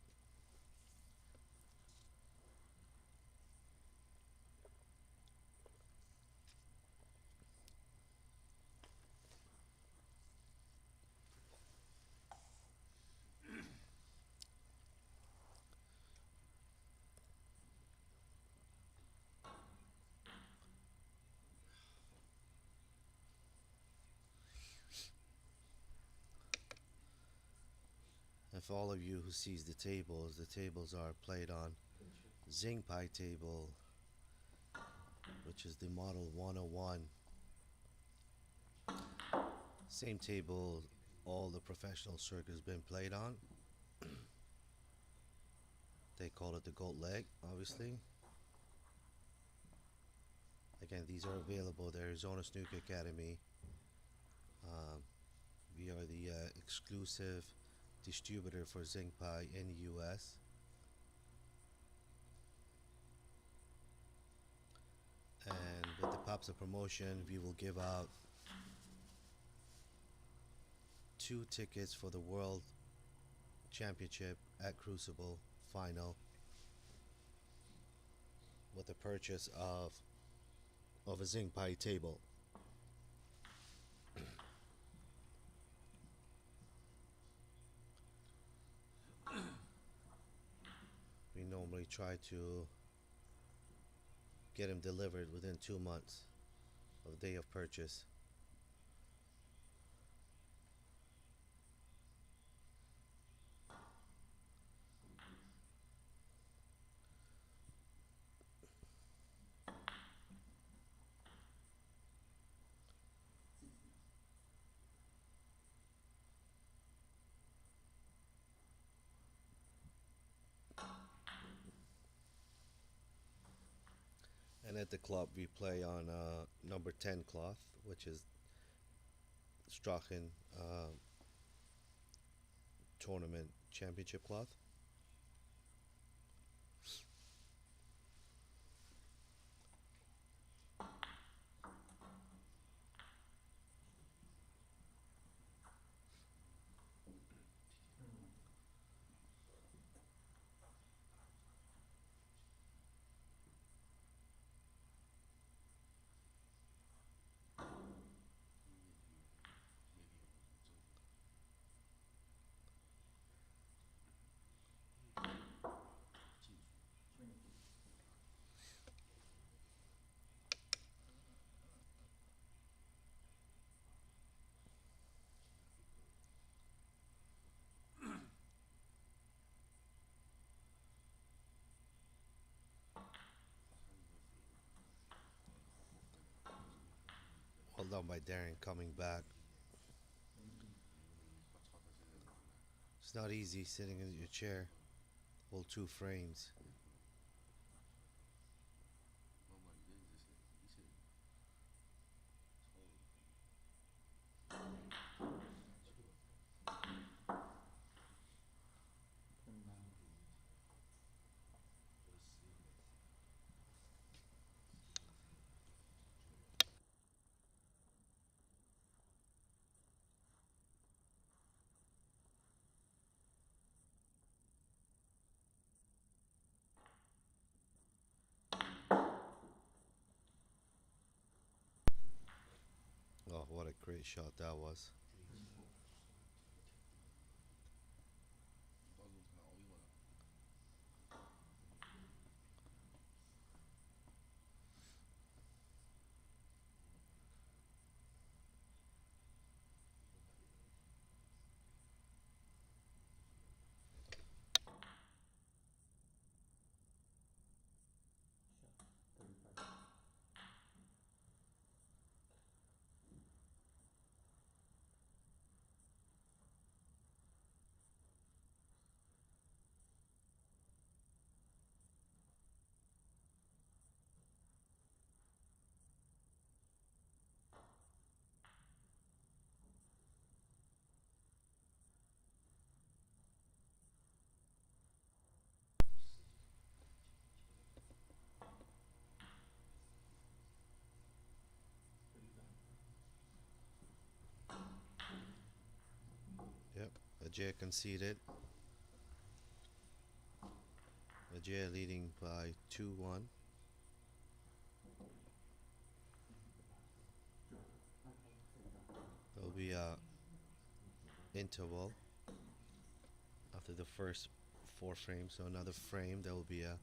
And for all of you who sees the tables are played on Zing Pai table, which is the model 101. Same table all the professional circuits been played on. They call it the gold leg, obviously. Again, these are available at the Arizona Snooker Academy. We are the exclusive distributor for Zing Pai in the US. And with the Popsa promotion, we will give out 2 tickets for the World Championship at Crucible Final with the purchase of a Zing Pai table. We normally try to get them delivered within 2 months of day of purchase. And at the club we play on number 10 cloth, which is Strachen tournament championship cloth. Well done by Darren coming back. It's not easy sitting in your chair, hold 2 frames. Oh, what a great shot that was. Ajay conceded. Ajay leading by 2-1. There'll be a interval after the first 4 frames, so another frame. There will be a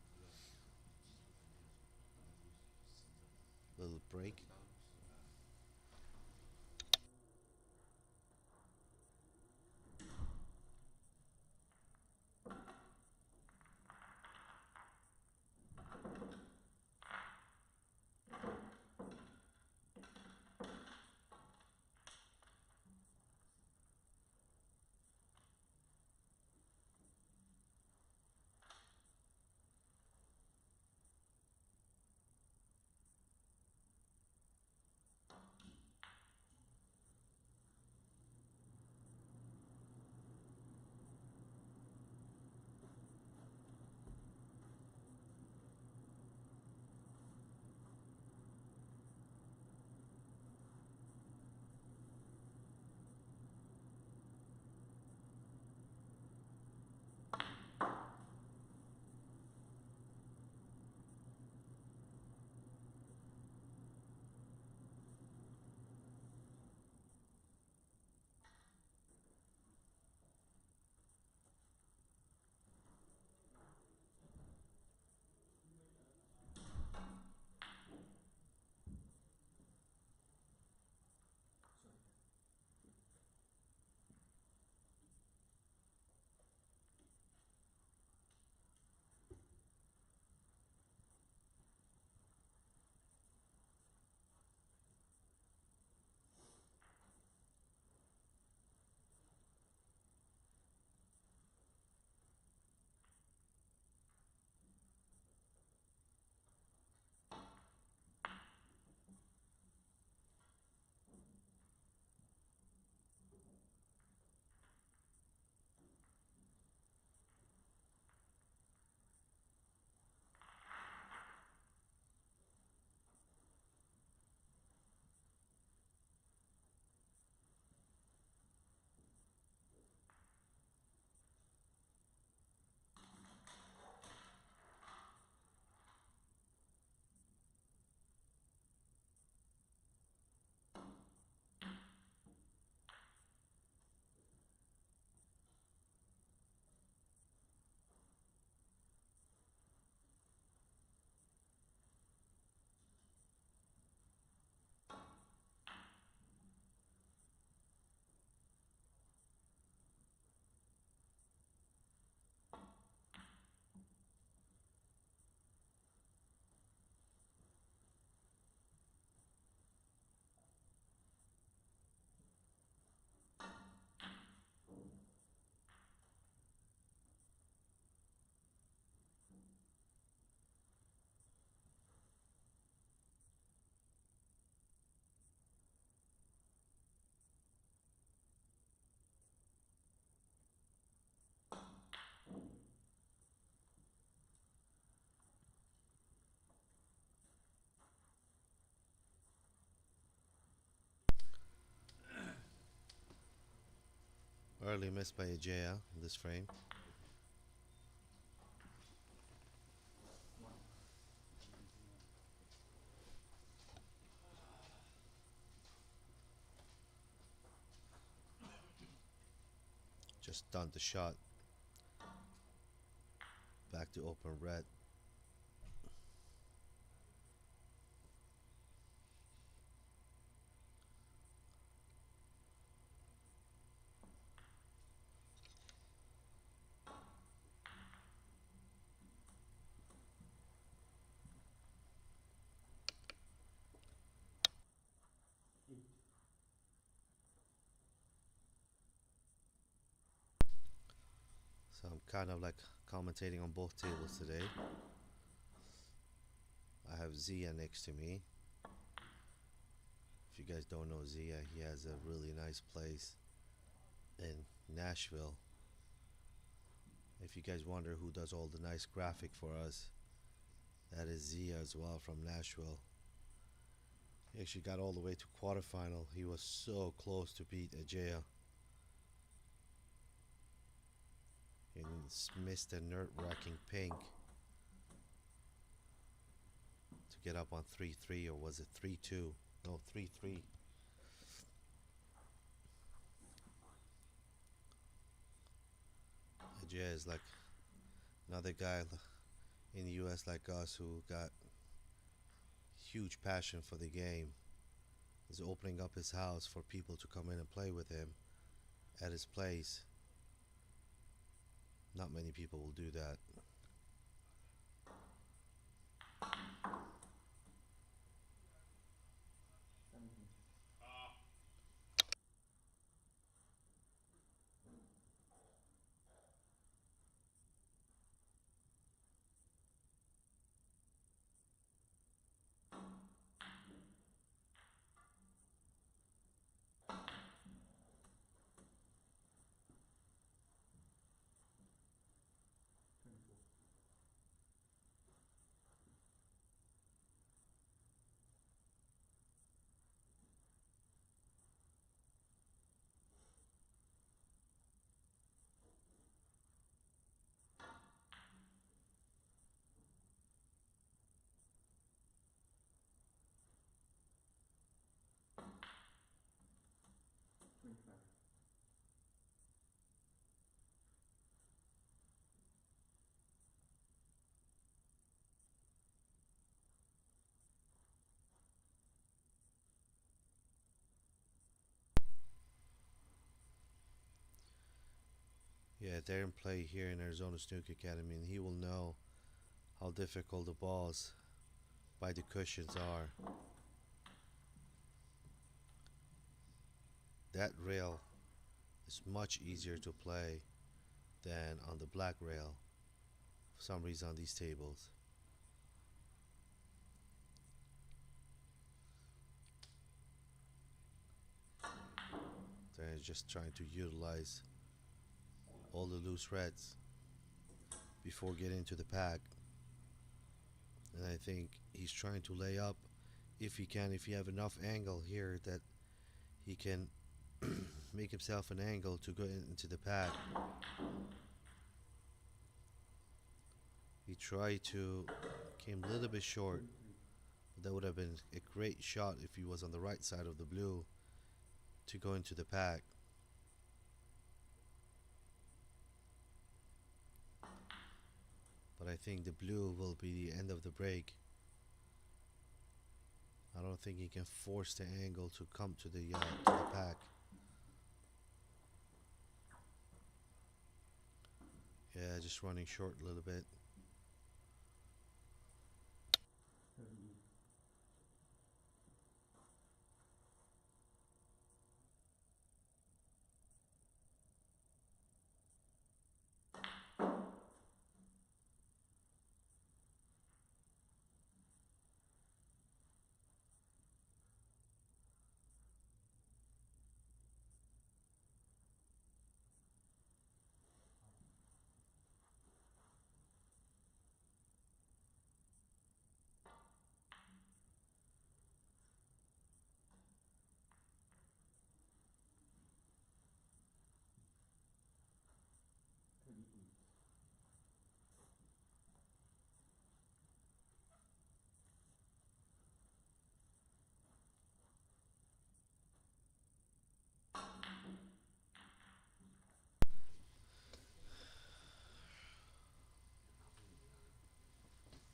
little break. Early miss by Ajay in this frame. Just stunned the shot. Back to open red. So I'm kind of like commentating on both tables today. I have Zia next to me. If you guys don't know Zia, he has a really nice place in Nashville. If you guys wonder who does all the nice graphic for us, that is Zia as well from Nashville. He actually got all the way to quarterfinal. He was so close to beat Ajay. and missed a nerve-wracking pink to get up on 3-3, or was it 3-2? No, 3-3. Ajay is like another guy in the US like us who got huge passion for the game. Is opening up his house for people to come in and play with him at his place. Not many people will do that. Yeah, Darren play here in Arizona Snooker Academy, and he will know how difficult the balls by the cushions are. That rail is much easier to play than on the black rail for some reason on these tables. They're just trying to utilize all the loose reds before getting to the pack. And I think he's trying to lay up if he can, if he have enough angle here that he can make himself an angle to go into the pack. He tried to, came a little bit short. But that would have been a great shot if he was on the right side of the blue to go into the pack. But I think the blue will be the end of the break. I don't think he can force the angle to come to the pack. Yeah, just running short a little bit.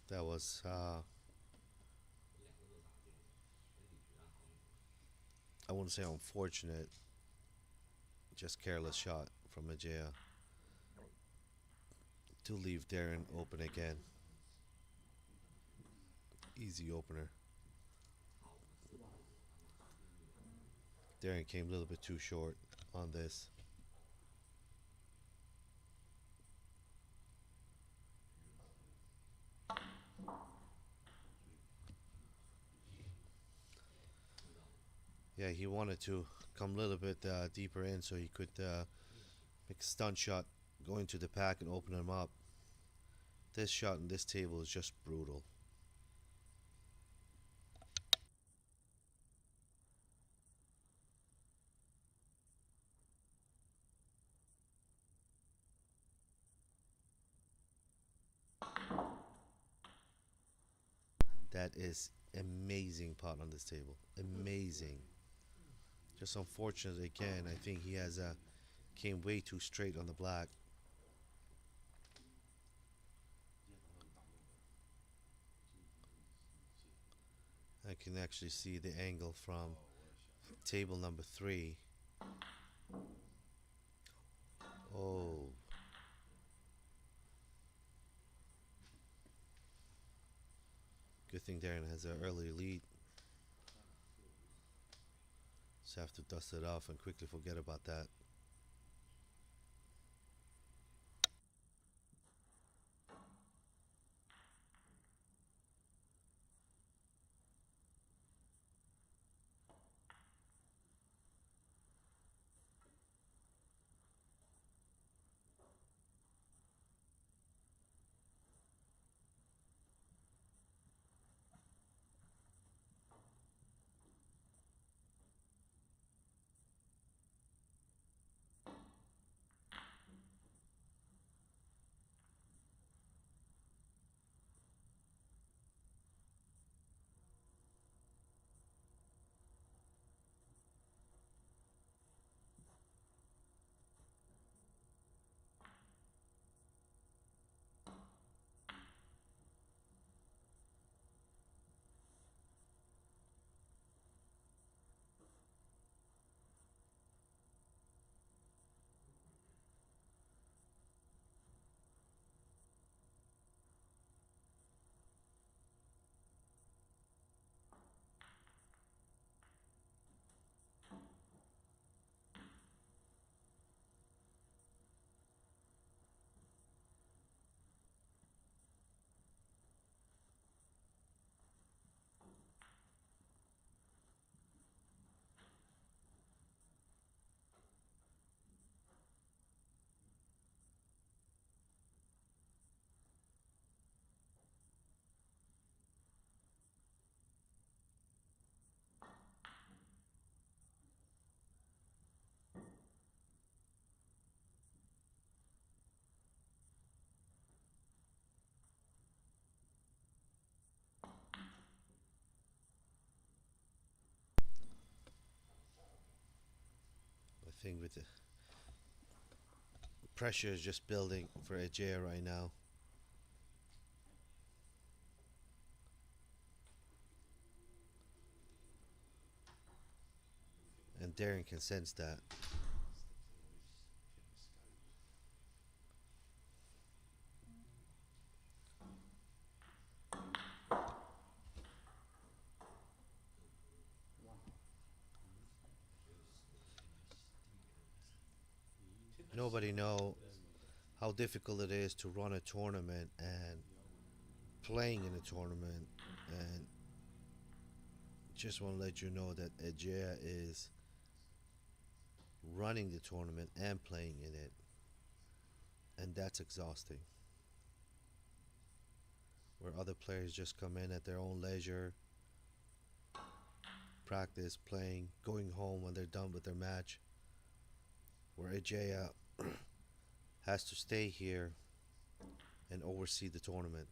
That was I wouldn't say unfortunate, just careless shot from Ajaya to leave Darren open again. Easy opener. Darren came a little bit too short on this. Yeah, he wanted to come a little bit deeper in so he could make a stunt shot, go into the pack and open him up. This shot in this table is just brutal. That is amazing pot on this table. Amazing. Just unfortunate again. I think he has came way too straight on the black. I can actually see the angle from table number 3. Oh. Good thing Darren has an early lead. Just have to dust it off and quickly forget about that. I think with the pressure is just building for Ajay right now. And Darren can sense that. Nobody know how difficult it is to run a tournament and playing in a tournament, and just want to let you know that Ajay is running the tournament and playing in it, and that's exhausting. Where other players just come in at their own leisure, practice, playing, going home when they're done with their match, where Ajay has to stay here and oversee the tournament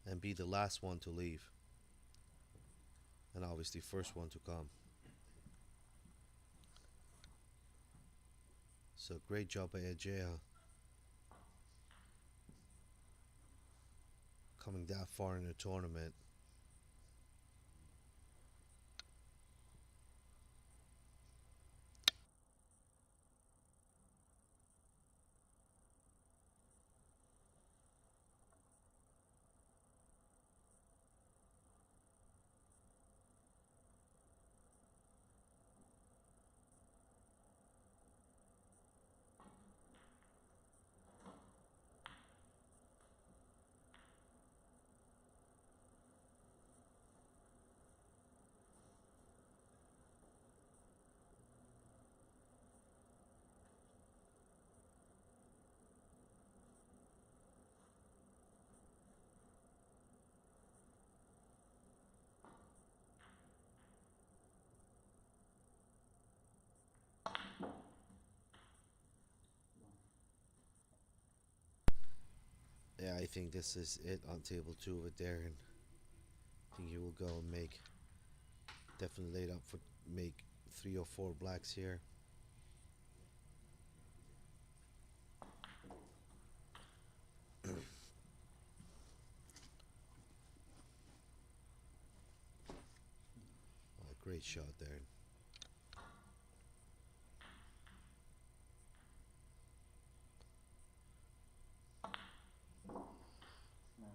and be the last one to leave, and obviously first one to come. So great job by Ajay coming that far in the tournament. Yeah, I think this is it on table 2 with Darren. I think he will go and make, definitely laid up for make 3 or 4 blacks here. Oh, great shot, Darren. Snap.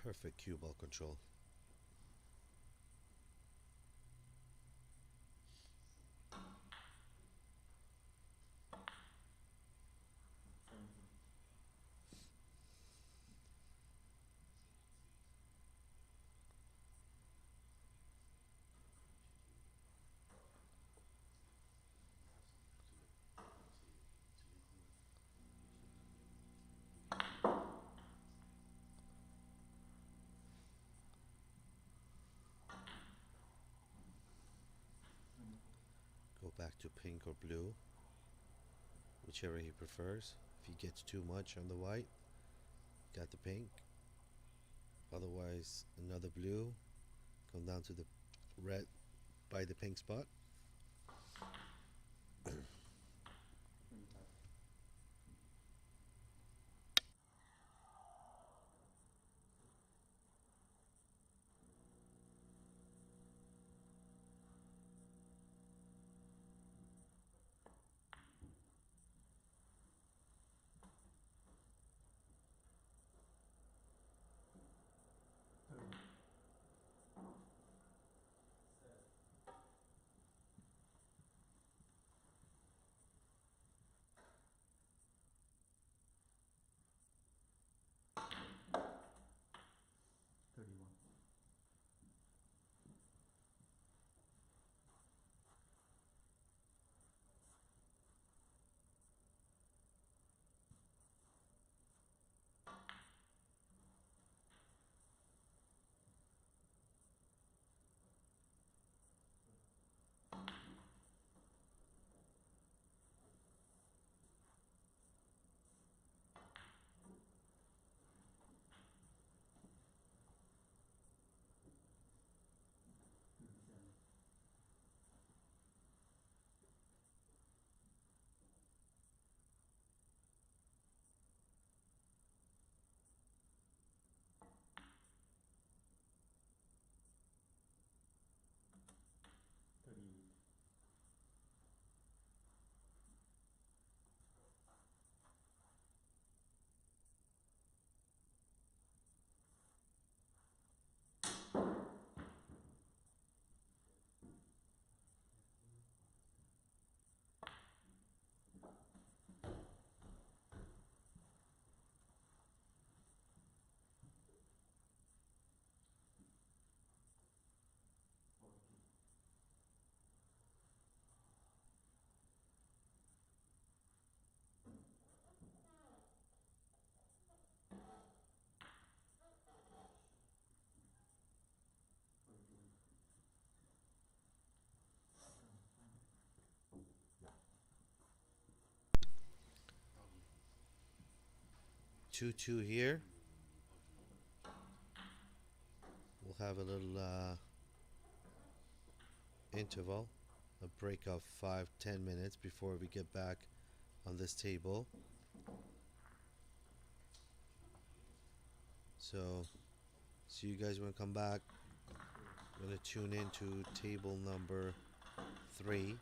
Perfect cue ball control. Go back to pink or blue, whichever he prefers. If he gets too much on the white, got the pink. Otherwise, another blue. Come down to the red by the pink spot. 25. Thirty-one. Two here. We'll have a little interval, a break of 5-10 minutes before we get back on this table. So you guys want to come back. I'm gonna tune into table number 3.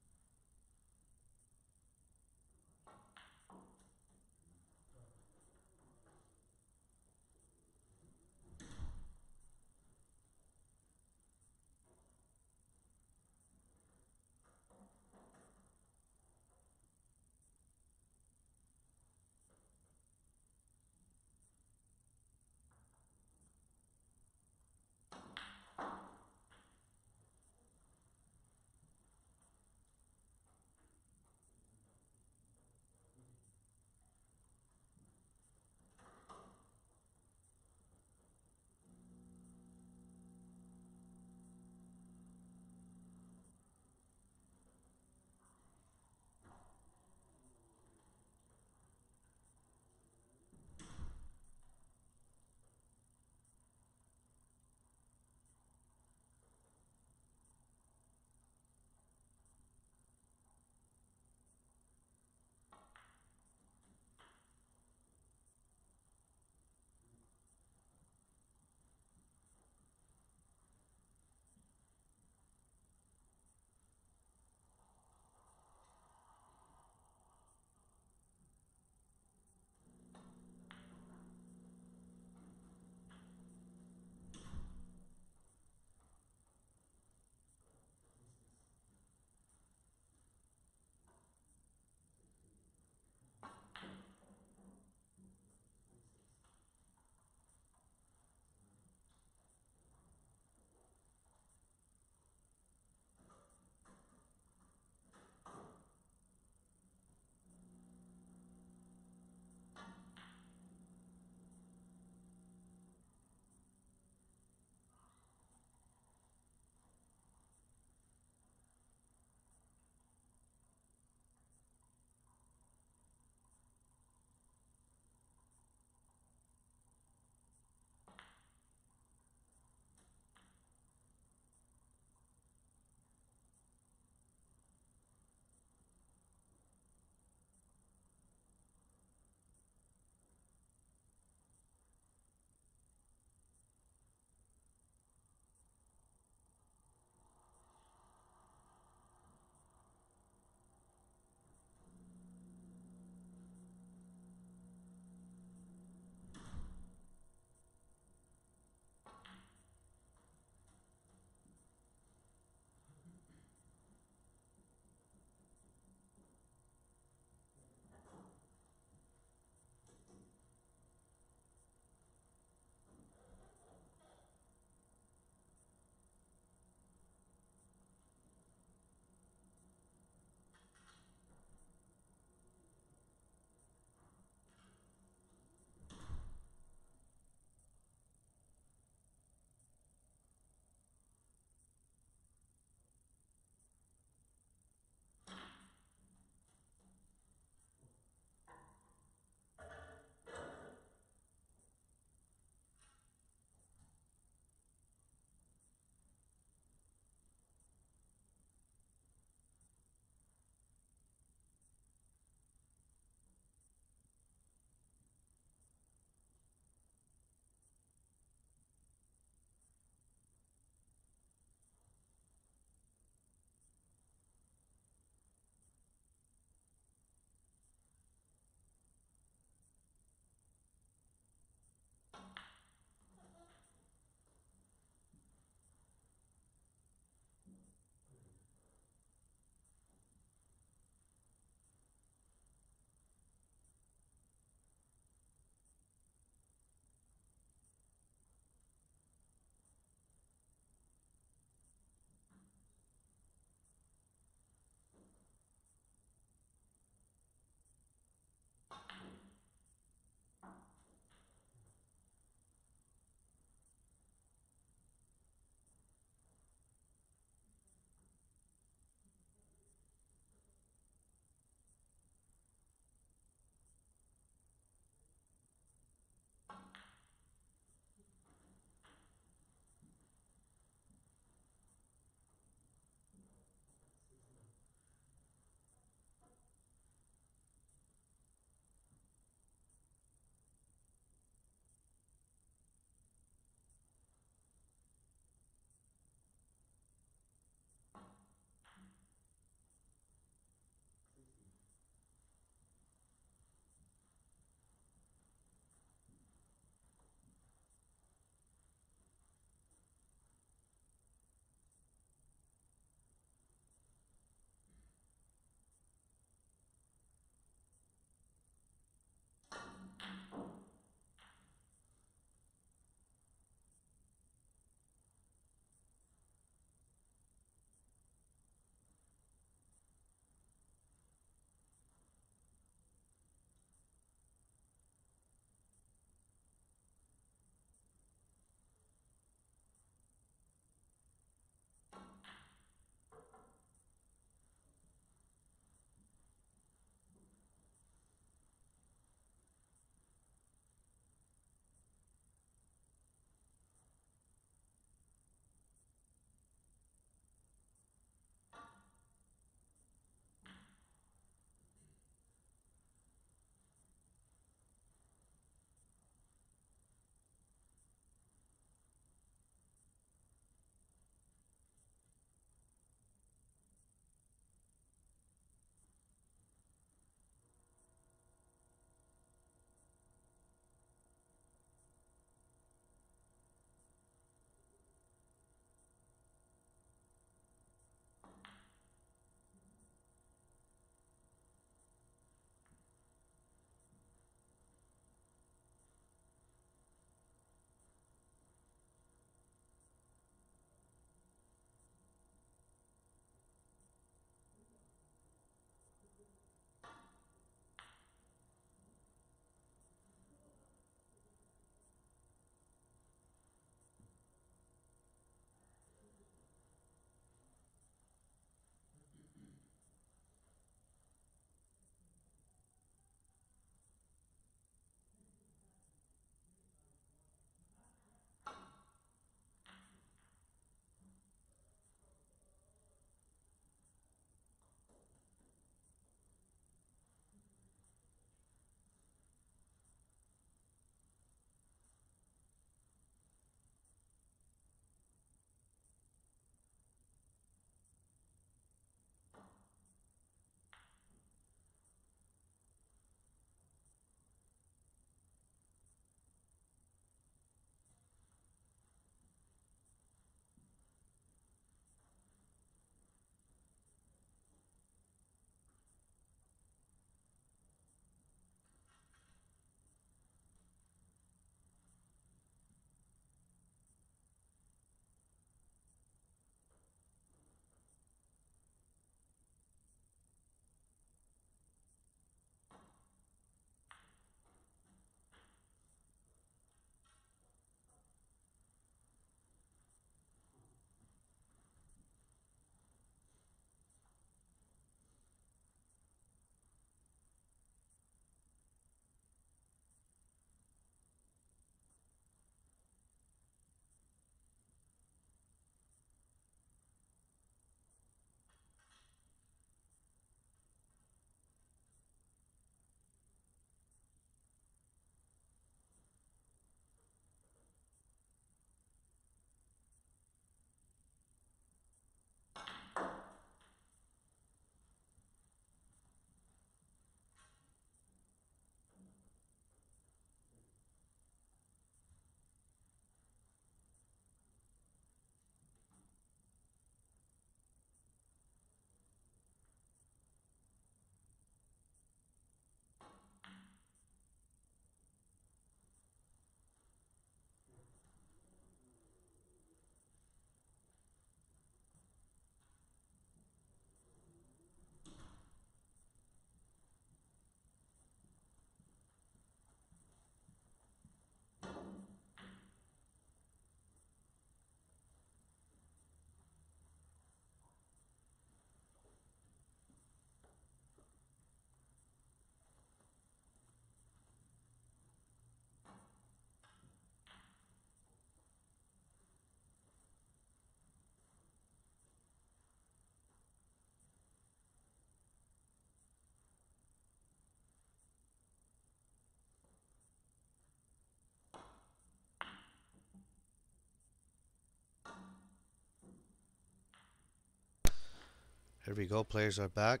Here we go, players are back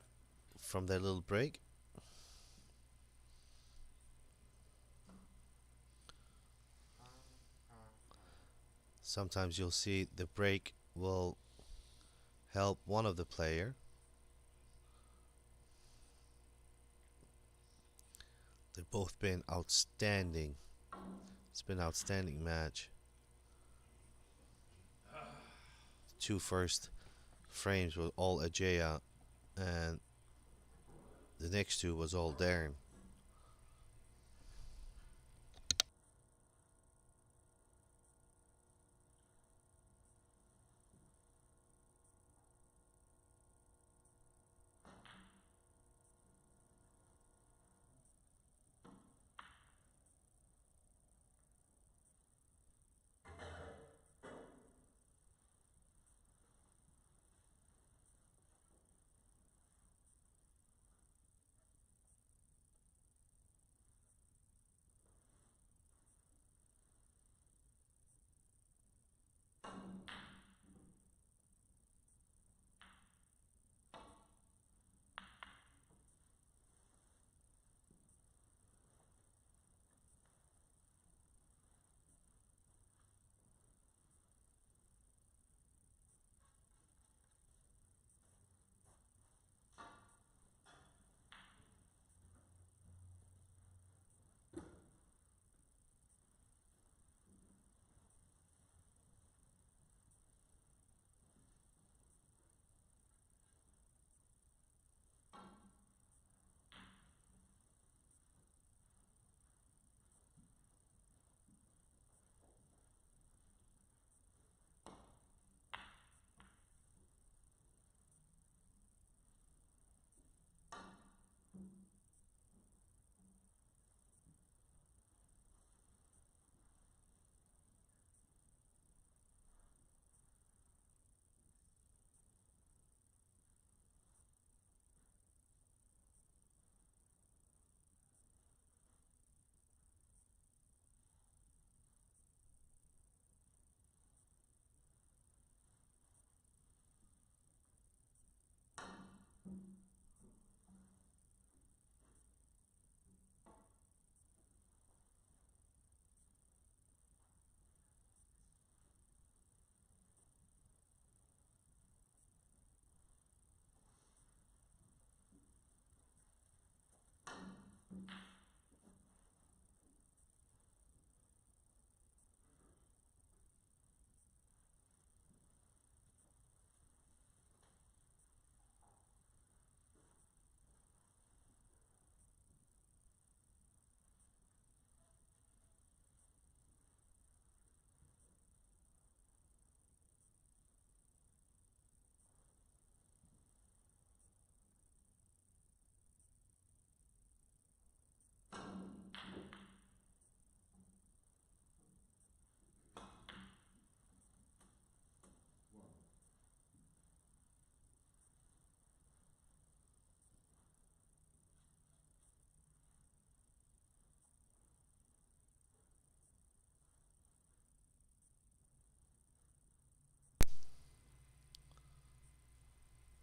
from their little break. Sometimes you'll see the break will help one of the player. They've both been outstanding. It's been an outstanding match. The two first frames were all Ajaya, and the next two was all Darren.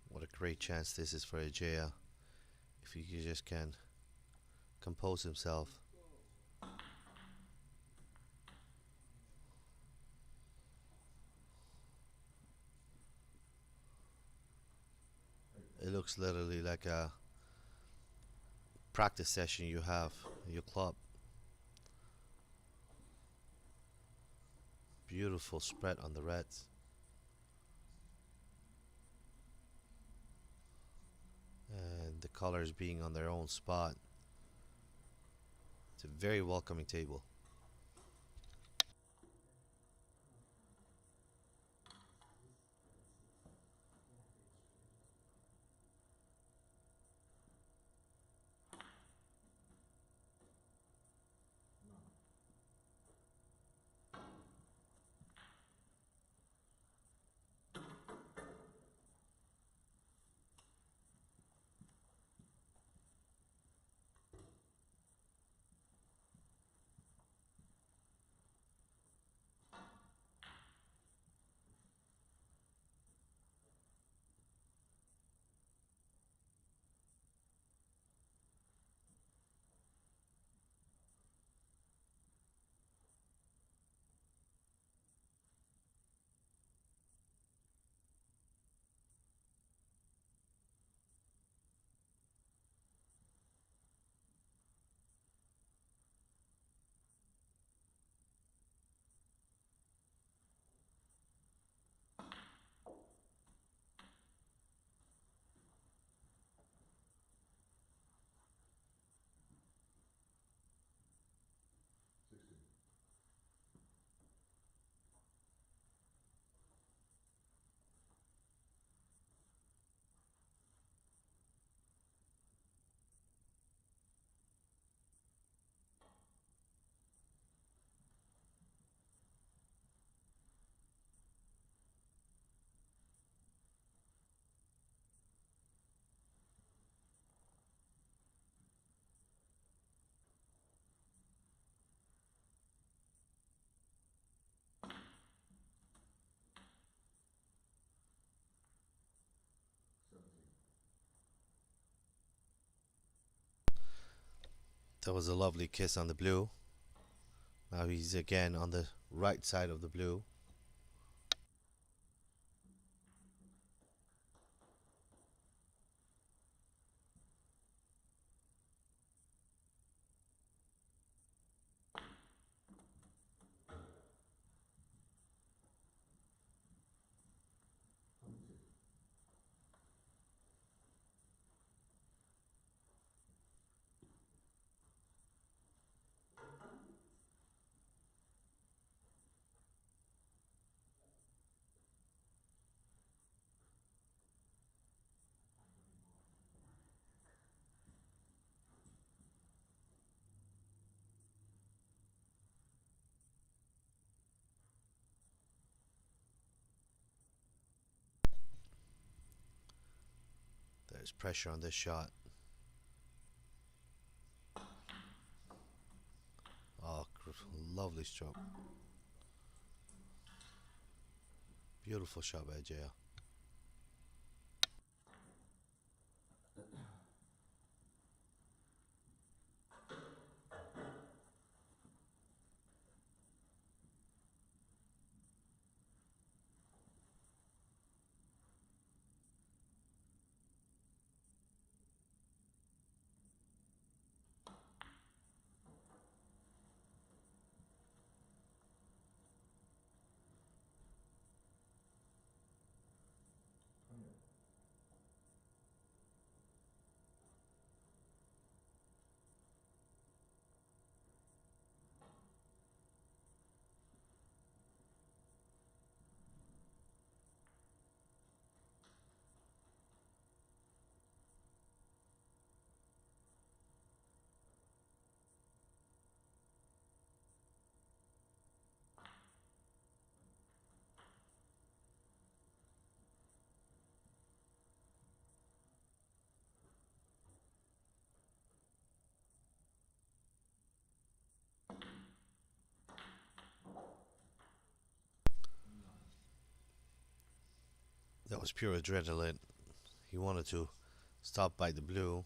What a great chance this is for Ajaya. If he just can compose himself. It looks literally like a practice session you have in your club. Beautiful spread on the reds. And the colors being on their own spot. It's a very welcoming table. That was a lovely kiss on the blue. Now he's again on the right side of the blue. There's pressure on this shot. Oh, lovely stroke. Beautiful shot by Jaya. That was pure adrenaline. He wanted to stop by the blue.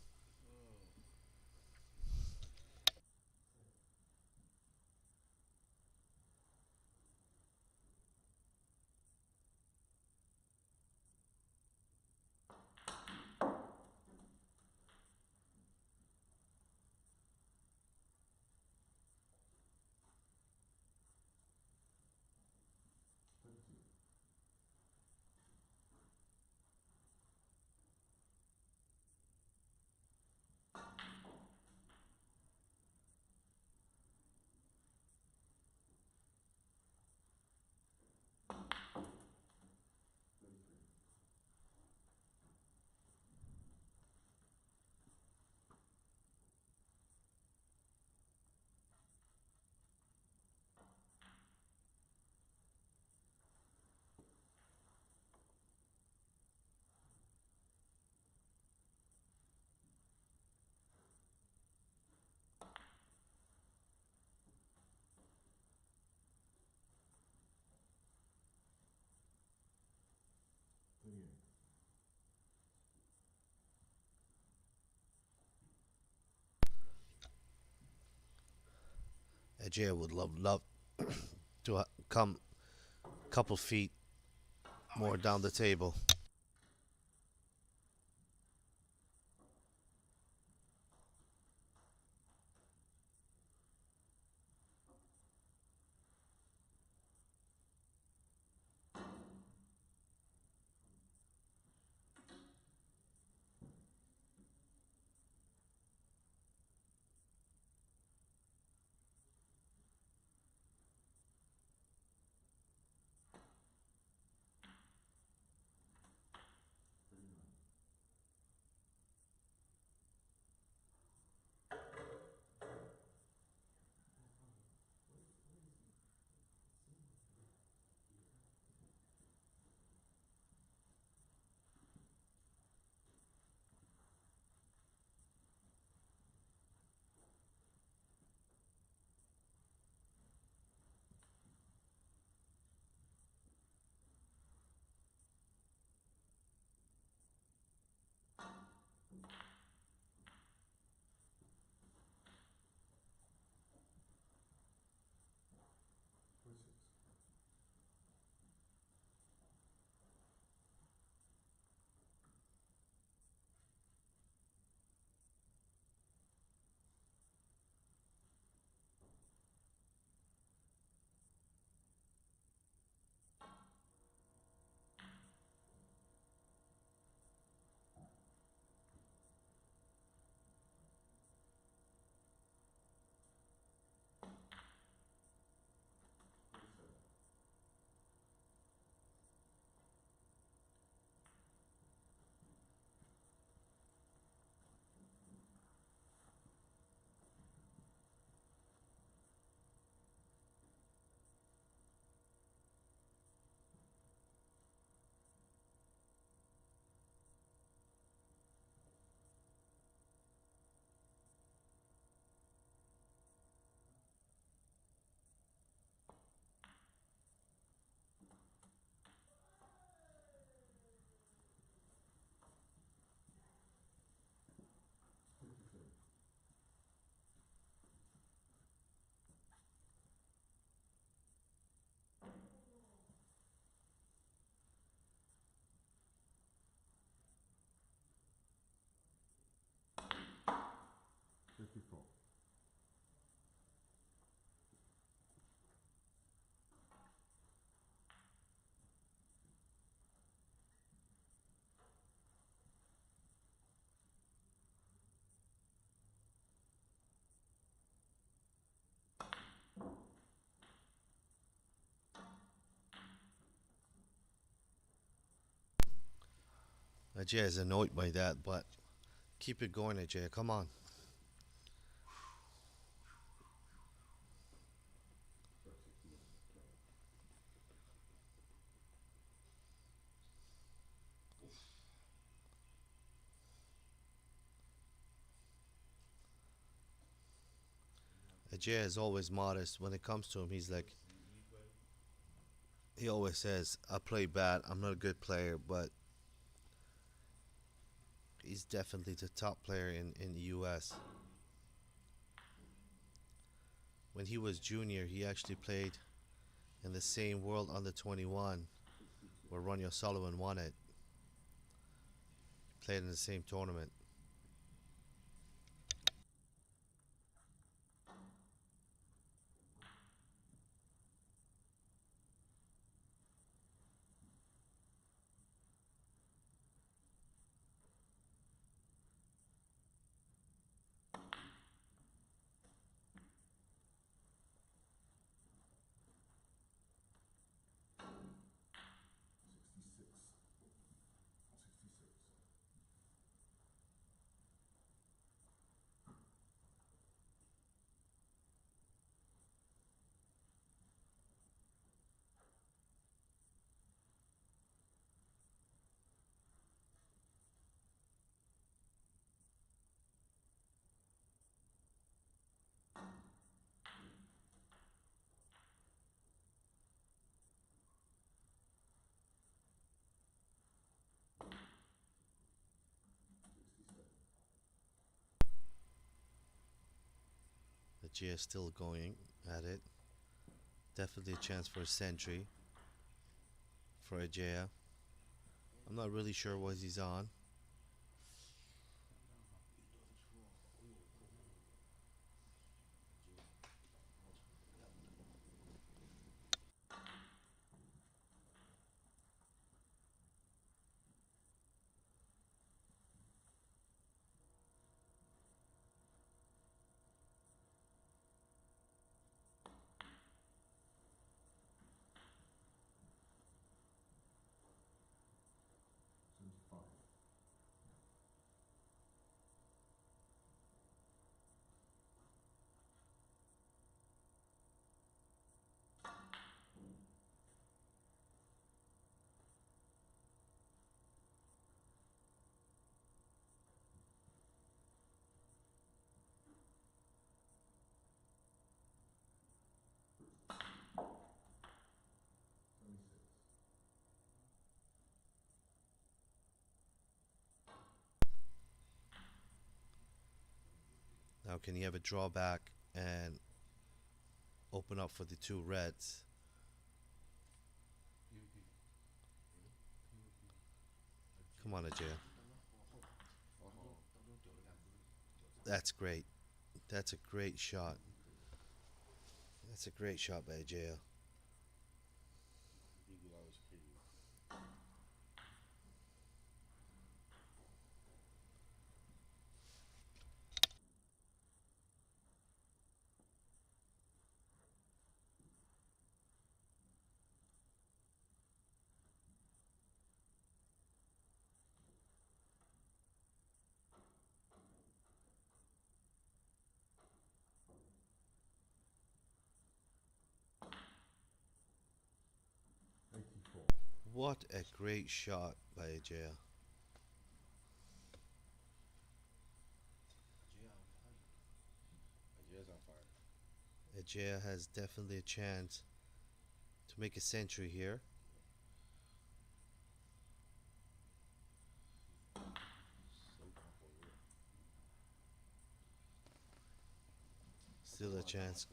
Ajay would love to come a couple feet more down the table. Ajay is annoyed by that, but keep it going, Ajay. Come on. Ajay is always modest. When it comes to him, he's like, he always says, I play bad. I'm not a good player, but he's definitely the top player in the US. When he was junior, he actually played in the same World Under 21 where Ronnie O'Sullivan won it. Played in the same tournament. Ajay is still going at it. Definitely a chance for a century for Ajay. I'm not really sure what he's on. Now, can he have a drawback and open up for the two reds? Come on, Ajay. That's great. That's a great shot. That's a great shot by Ajay. What a great shot by Ajay. Ajay has definitely a chance to make a century here. Still a chance.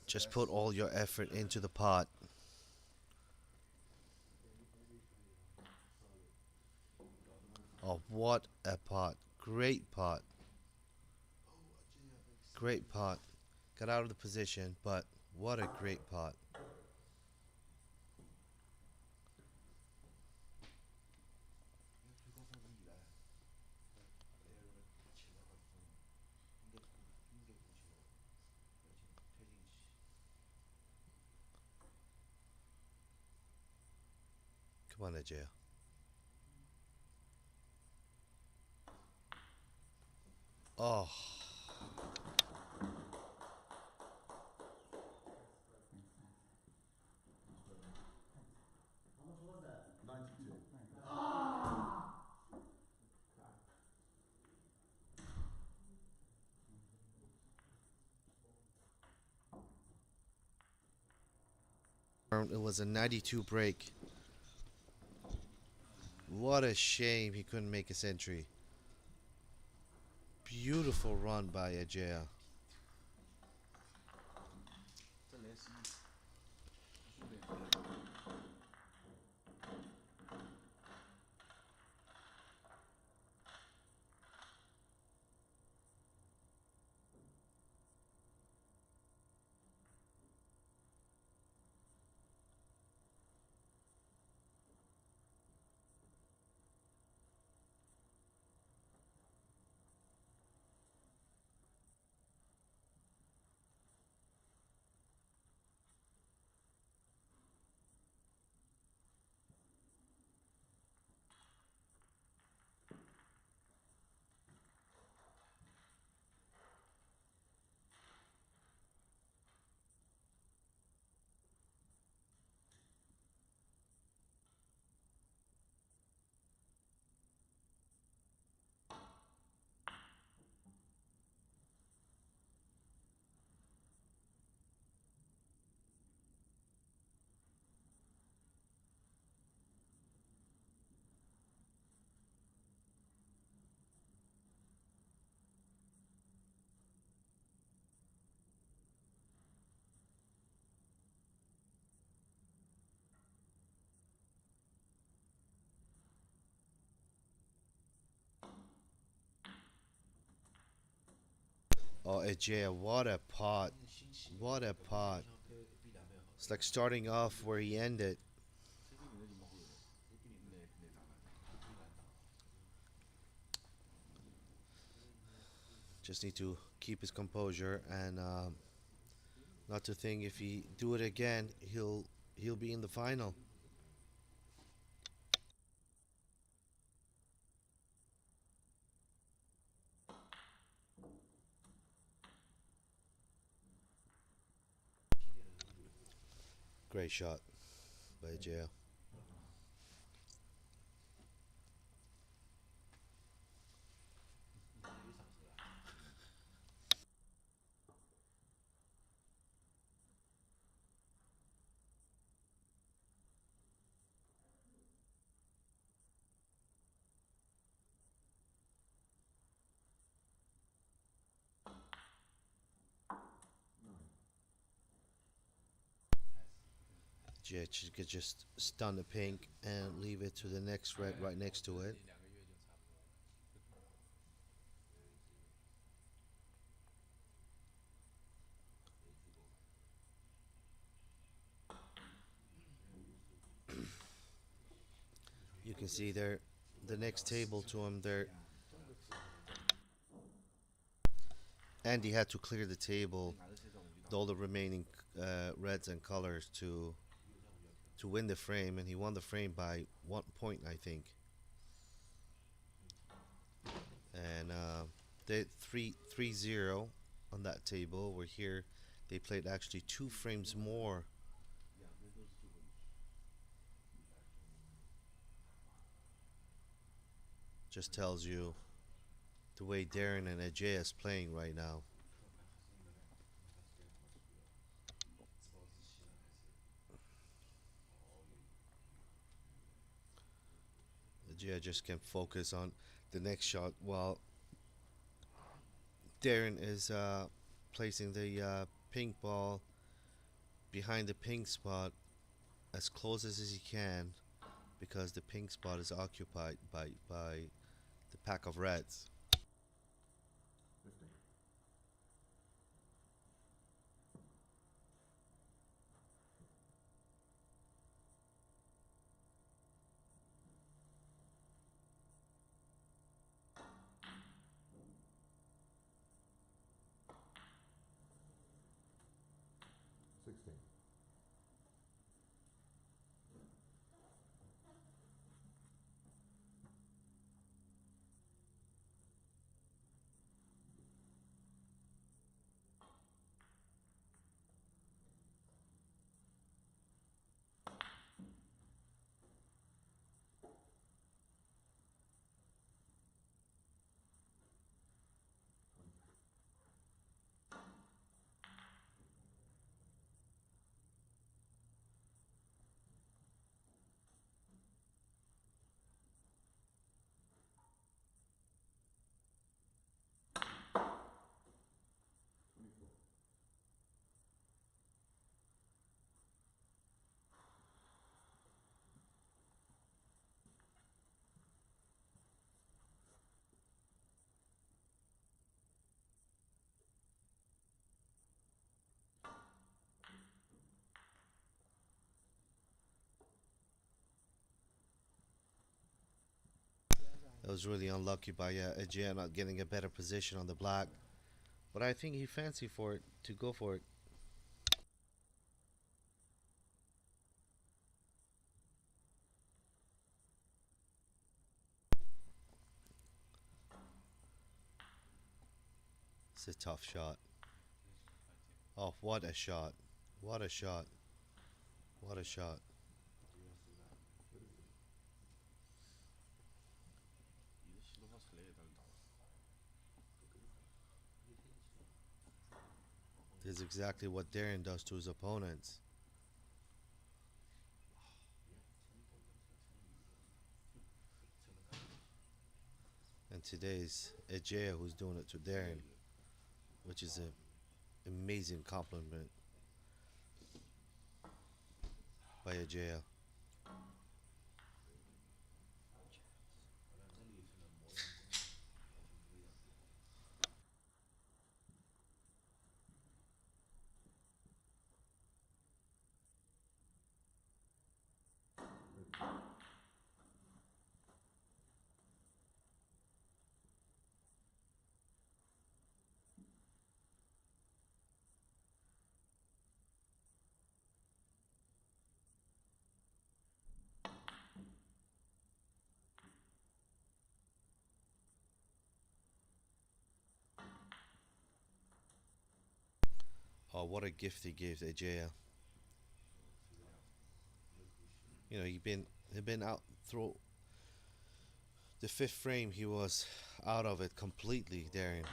Just put all your effort into the pot. Oh, what a pot. Great pot. Great pot. Got out of the position, but what a great pot. Come on, Ajay. Oh, How much was that? 92. it was a 92 break. What a shame he couldn't make a century. Beautiful run by Ajay. Oh, Ajay, what a pot. What a pot. It's like starting off where he ended. Just need to keep his composure and not to think if he do it again, he'll be in the final. Great shot by Ajay. Jay could just stun the pink and leave it to the next red right next to it. You can see there, the next table to him there. Andy had to clear the table, all the remaining reds and colors to win the frame, and he won the frame by 1 point, I think. And they 3-0 on that table. We're here. They played actually 2 frames more. Just tells you the way Darren and Ajay is playing right now. Ajay just can focus on the next shot while Darren is placing the pink ball behind the pink spot as close as he can, because the pink spot is occupied by the pack of reds. 50. Sixteen. That was really unlucky by Ajay not getting a better position on the black. But I think he fancied for it to go for it. It's a tough shot. Oh, what a shot. What a shot. What a shot. This is exactly what Darren does to his opponents. And today's Ajay who's doing it to Darren, which is an amazing compliment by Ajay. Oh, what a gift he gave Ajay. You know, he'd been out through the fifth frame. He was out of it completely, Darren.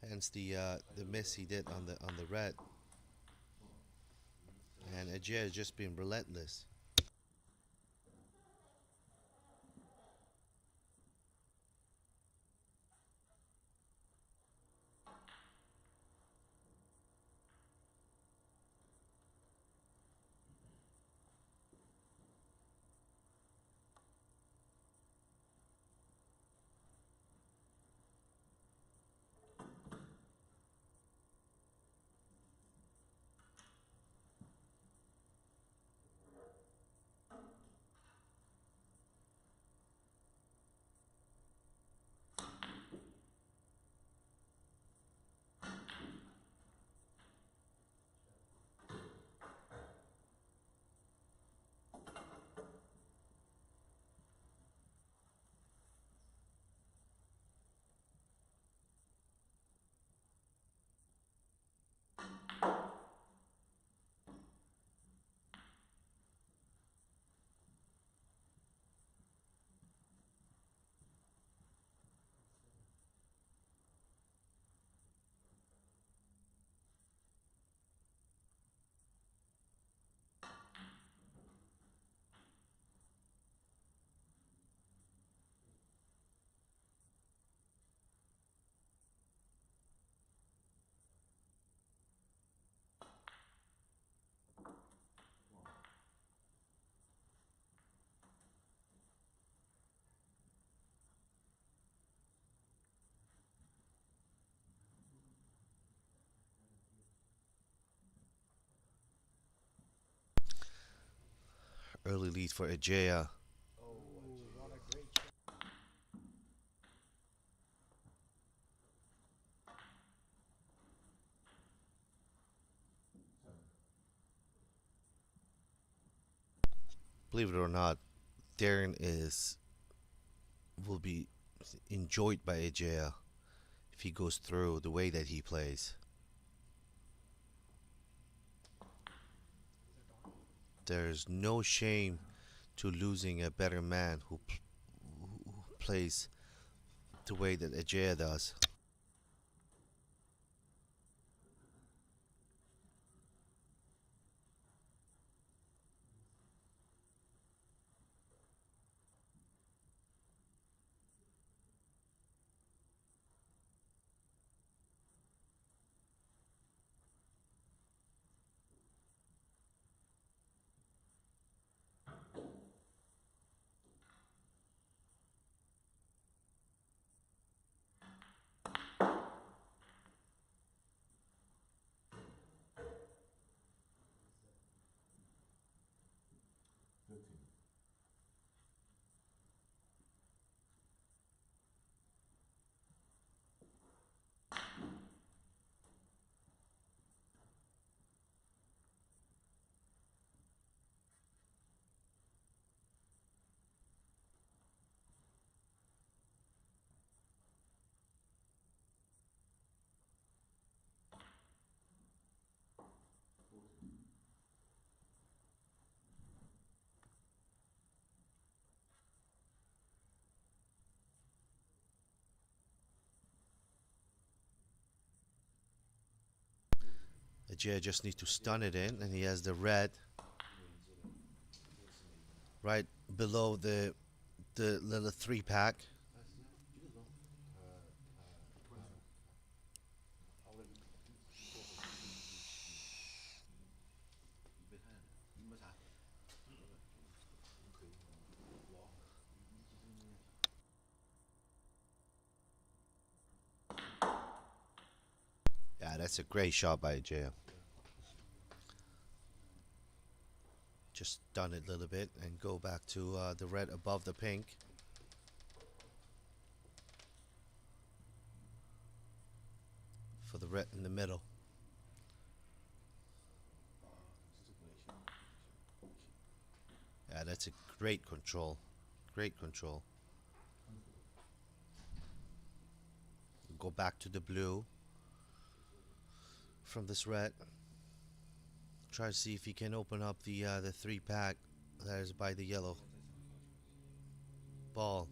Hence the miss he did on the red. And Ajay has just been relentless. lead for Ajaya. Believe it or not, Darren will be enjoyed by Ajaya if he goes through the way that he plays. There's no shame to losing a better man who plays the way that Ajaya does. Ajay just needs to stun it in, and he has the red right below the little 3-pack. Yeah, that's a great shot by Ajay. Just stun it a little bit and go back to the red above the pink. For the red in the middle. Yeah, that's a great control. Great control. Go back to the blue from this red. Try to see if he can open up the 3-pack that is by the yellow ball.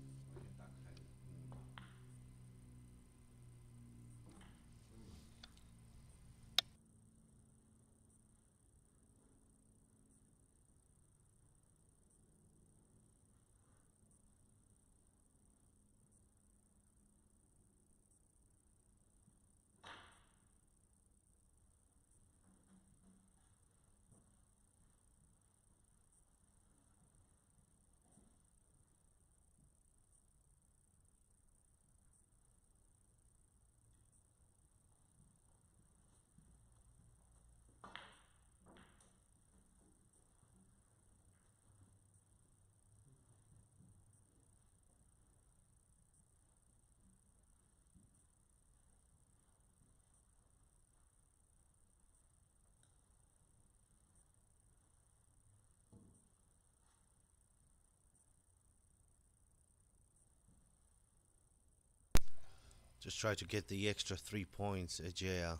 Just try to get the extra 3 points, Ajay.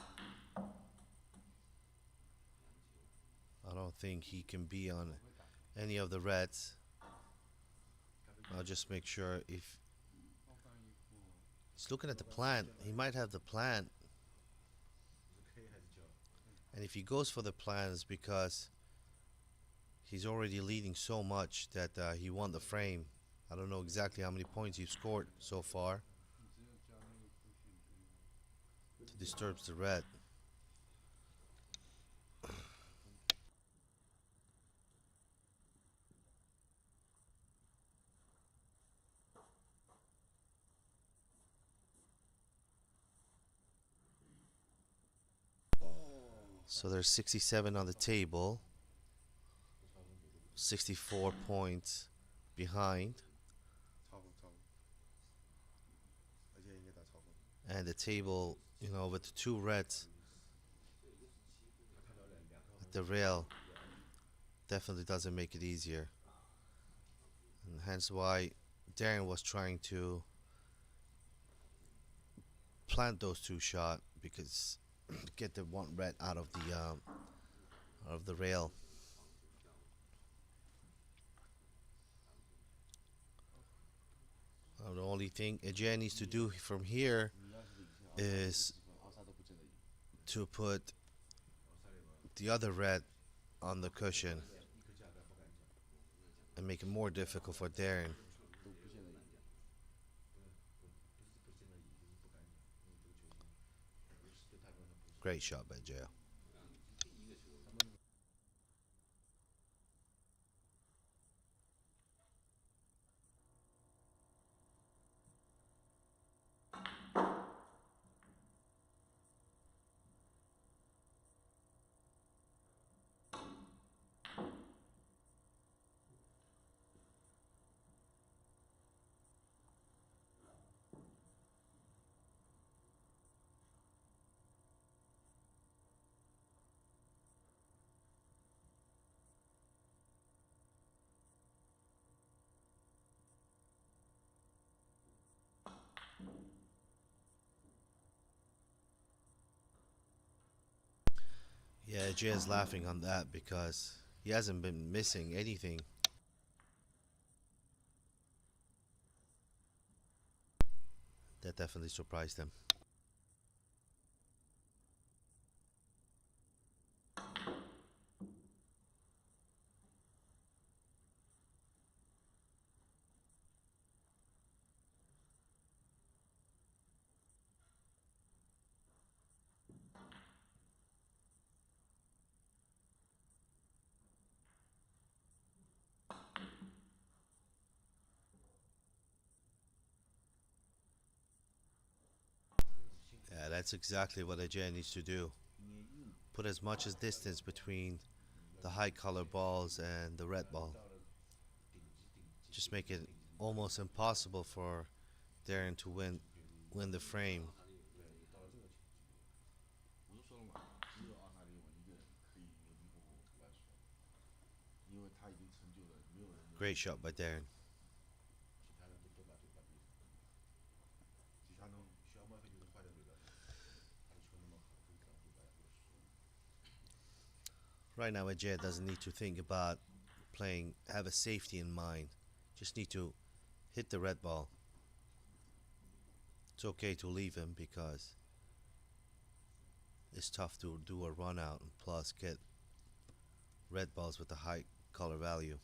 I don't think he can be on any of the reds. I'll just make sure if he's looking at the plant, he might have the plant. And if he goes for the plant, it's because he's already leading so much that he won the frame. I don't know exactly how many points he's scored so far to disturb the red. So there's 67 on the table. 64 points behind, and the table, with the two reds at the rail, definitely doesn't make it easier, and hence why Darren was trying to plant those two shot because get the one red out of the rail. The only thing Ajay needs to do from here is to put the other red on the cushion and make it more difficult for Darren. Great shot by Jay. Yeah, Jay is laughing on that because he hasn't been missing anything. That definitely surprised him. Yeah, that's exactly what Ajay needs to do. Put as much as distance between the high color balls and the red ball. Just make it almost impossible for Darren to win the frame. Great shot by Darren. Right now, Ajay doesn't need to think about playing, have a safety in mind. Just need to hit the red ball. It's okay to leave him because it's tough to do a run out and plus get red balls with a high color value.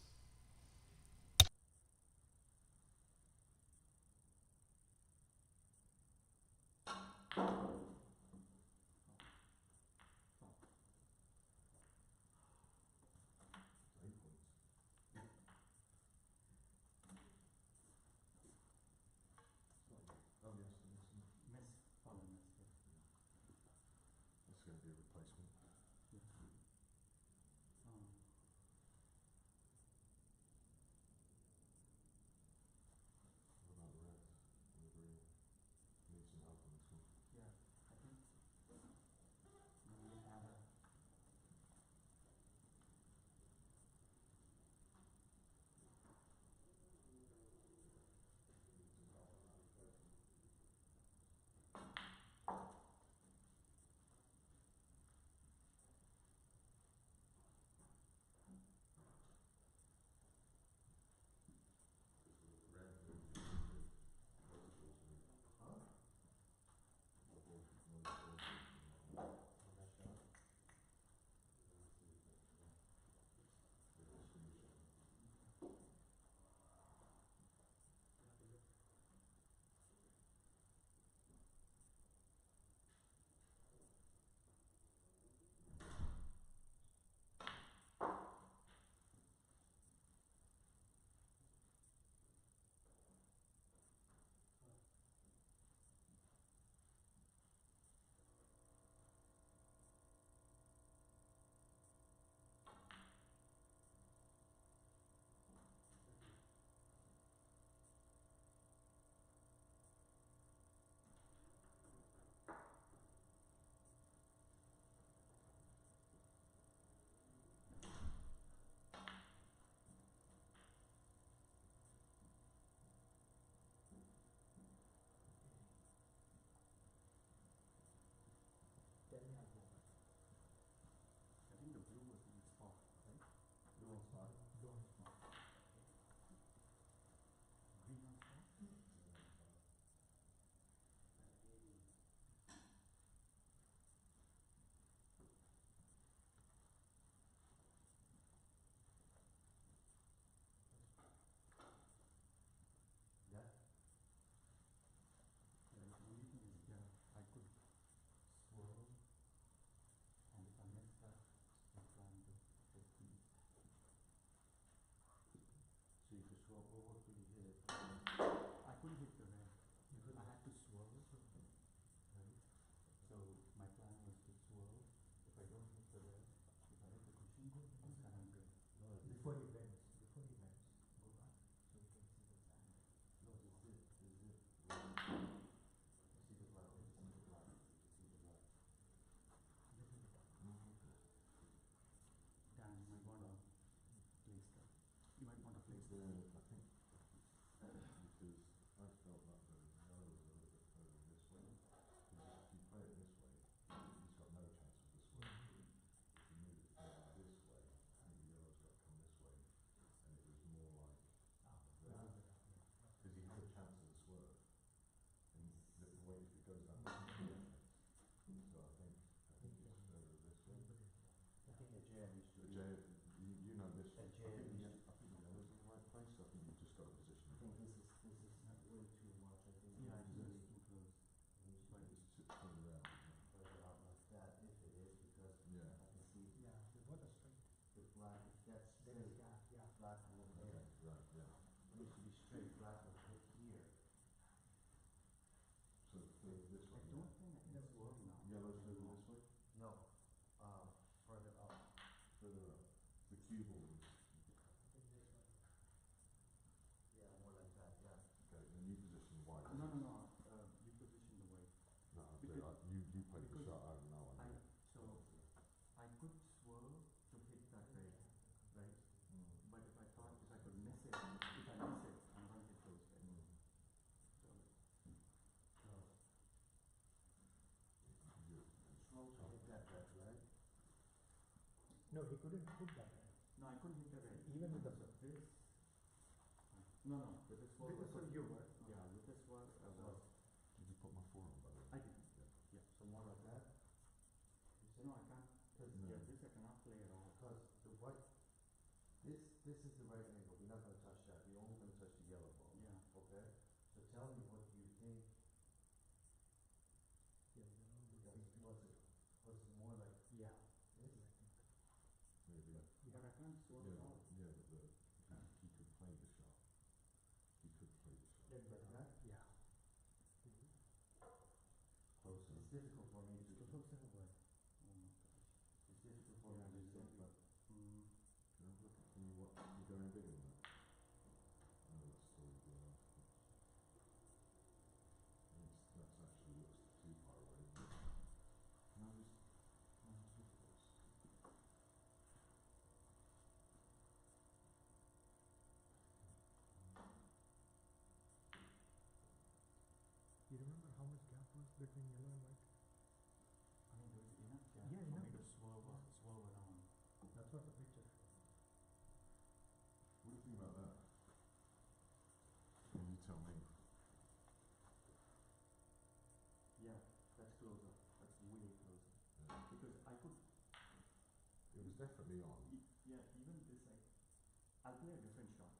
Oh yes, there is. Miss. Follow miss. That's going to be a replacement. Um, What about the red and the green? Need some help on this one. yeah. think the yellow's in the right place. I think you've just got to position I it. think this is not way too much. I think yeah, I think it's too close. Like it's too further out. Further out like that, if it is, because Yeah. I can see Yeah, the water straight. the flat, if that's There straight, is gap, yeah. flat will hit. Okay. Right. Yeah. It needs to be straight, flat will hit here. So further this I way. don't think I can swerve now. Yellow's further this way. No, further up. Further up. The cue ball is. Yeah, more like that, yeah. Okay. And you position the white. No, no, no. You position the way. No, I do. Because- You played the because shot. I have no idea. So I could swerve to hit that red, right? Mm. But if I thought if I could miss it, if I miss it, I'm going to hit those red. Mm. So You, Slow to hit that red, right? No, he couldn't put that. no, I couldn't hit the red. Even with the So this. No, no. With this swerve. With I this could- one you were. Yeah, with this swerve I was. did you put my forearm by the way? I did. Yeah. So more like that? You said? No, I can't. Cause No. yeah, this I cannot play at all. Because the white, this is the right angle, you're not gonna touch that, you're only gonna touch the yellow ball. Yeah. Okay? So tell me what you think, was it more like Yeah. this? Maybe. But I can't swerve Yeah. at all. Yeah. He could play the shot. He could play the shot. Like that? Yeah. Closer. It's difficult for me to, It's closer away. Oh my gosh. it's difficult for Yeah, me to it's say, exactly. but Can I look? Can you what? Can you go any bigger than that? No, that's still enough. That's actually looks too far away. Isn't it? Can I just? Can I just look at this? You remember how much gap was between yellow and white? I mean, there was enough gap Yeah, for me enough. to swerve around. That's what the picture. What do you think about that? Can you tell me? Yeah, that's closer. That's way closer. Yeah. Because I could. It was definitely on. Yeah, even this I'll play a different shot.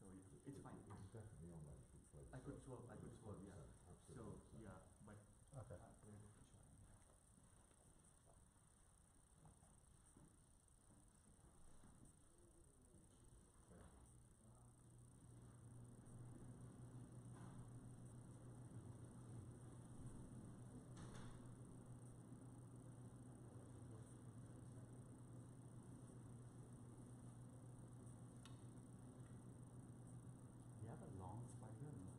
So it's fine. It was definitely on there. You could play. I could swerve. I could swerve. Yeah. 100%, So absolutely. yeah, but Okay. I'll play a different shot. You have a long spider, no?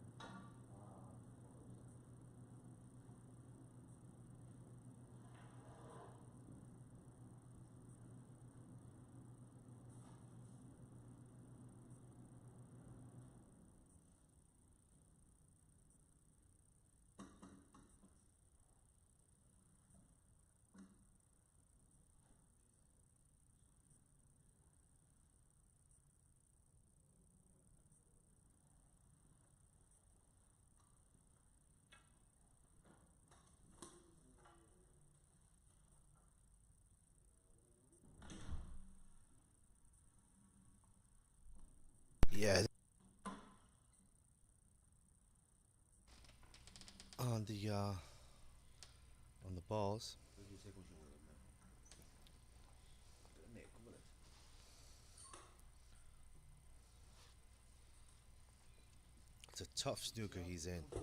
Yeah. On the balls. It's a tough snooker he's in. I'm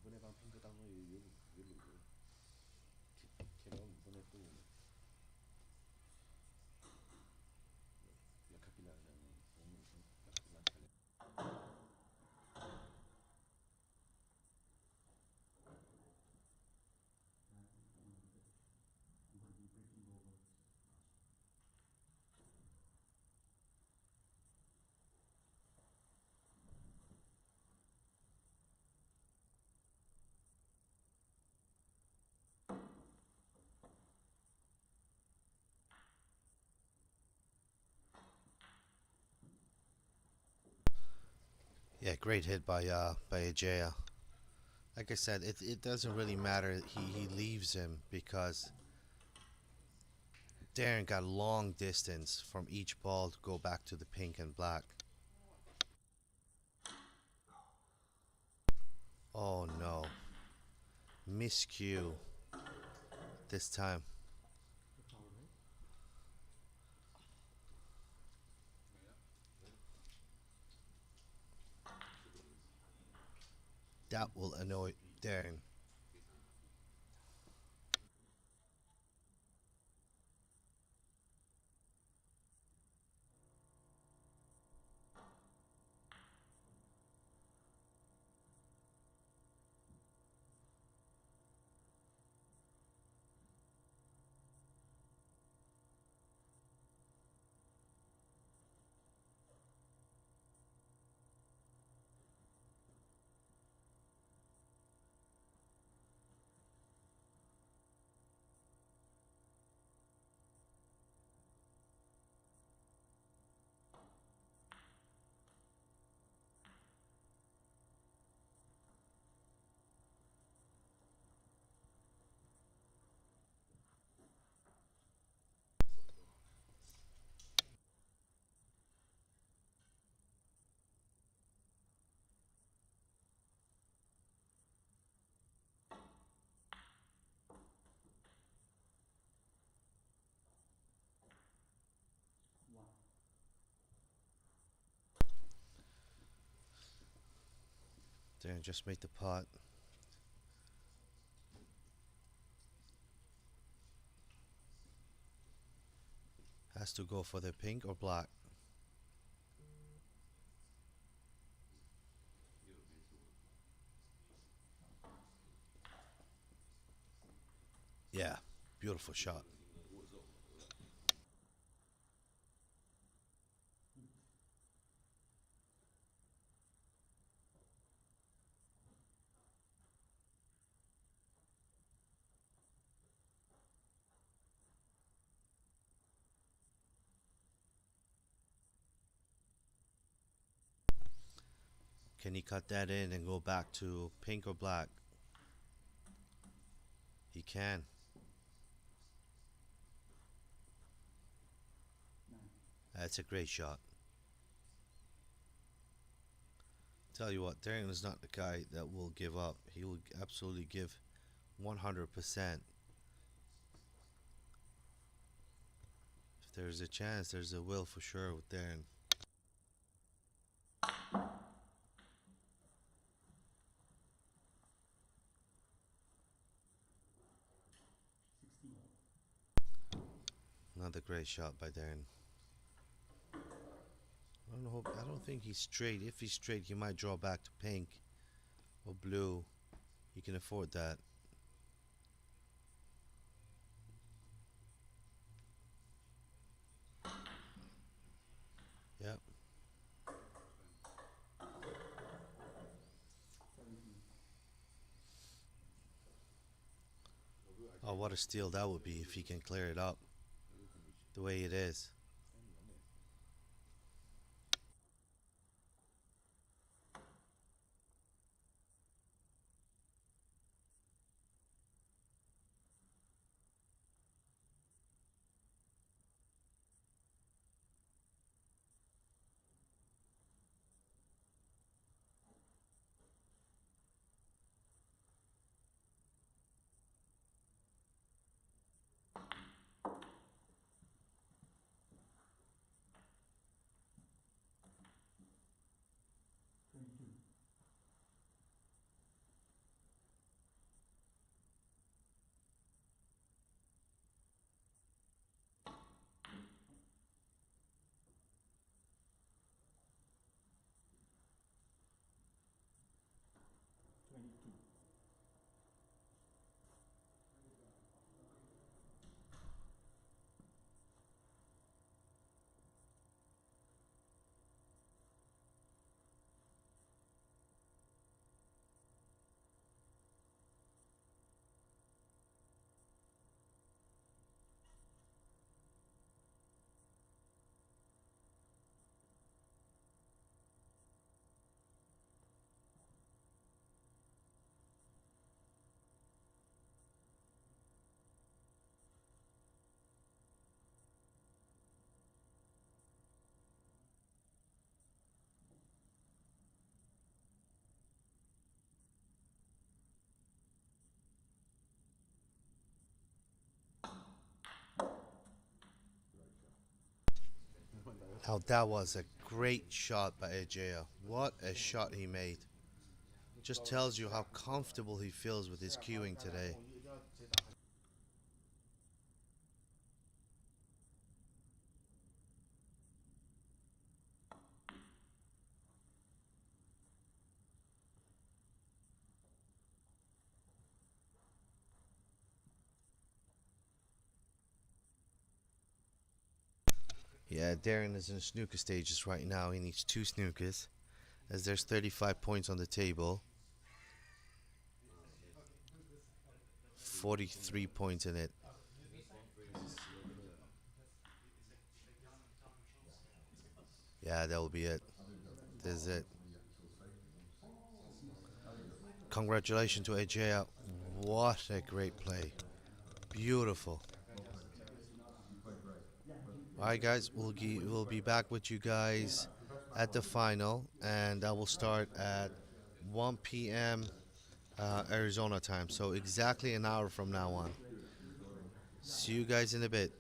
going to be breaking over. Yeah, great hit by Ajaya. Like I said, it doesn't really matter. He leaves him because Darren got long distance from each ball to go back to the pink and black. Oh no. Miscue this time. That will annoy Darren. One. Darren just made the pot. Has to go for the pink or black. Yeah, beautiful shot. Can he cut that in and go back to pink or black? He can. Nine. That's a great shot. Tell you what, Darren is not the guy that will give up. He will absolutely give 100%. If there's a chance, there's a will for sure with Darren. 16. Another great shot by Darren. I don't think he's straight. If he's straight, he might draw back to pink or blue. He can afford that. Yep. 17. Oh, what a steal that would be if he can clear it up the way it is. Now that was a great shot by Ejea. What a shot he made. Just tells you how comfortable he feels with his cueing today. Yeah, Darren is in snooker stages right now. He needs 2 snookers, as there's 35 points on the table. 43 points in it. Yeah, that will be it. This is it. Congratulations to Ejea. What a great play. Beautiful. Alright guys, we'll be back with you guys at the final, and that will start at 1 p.m. Arizona time, so exactly an hour from now on. See you guys in a bit.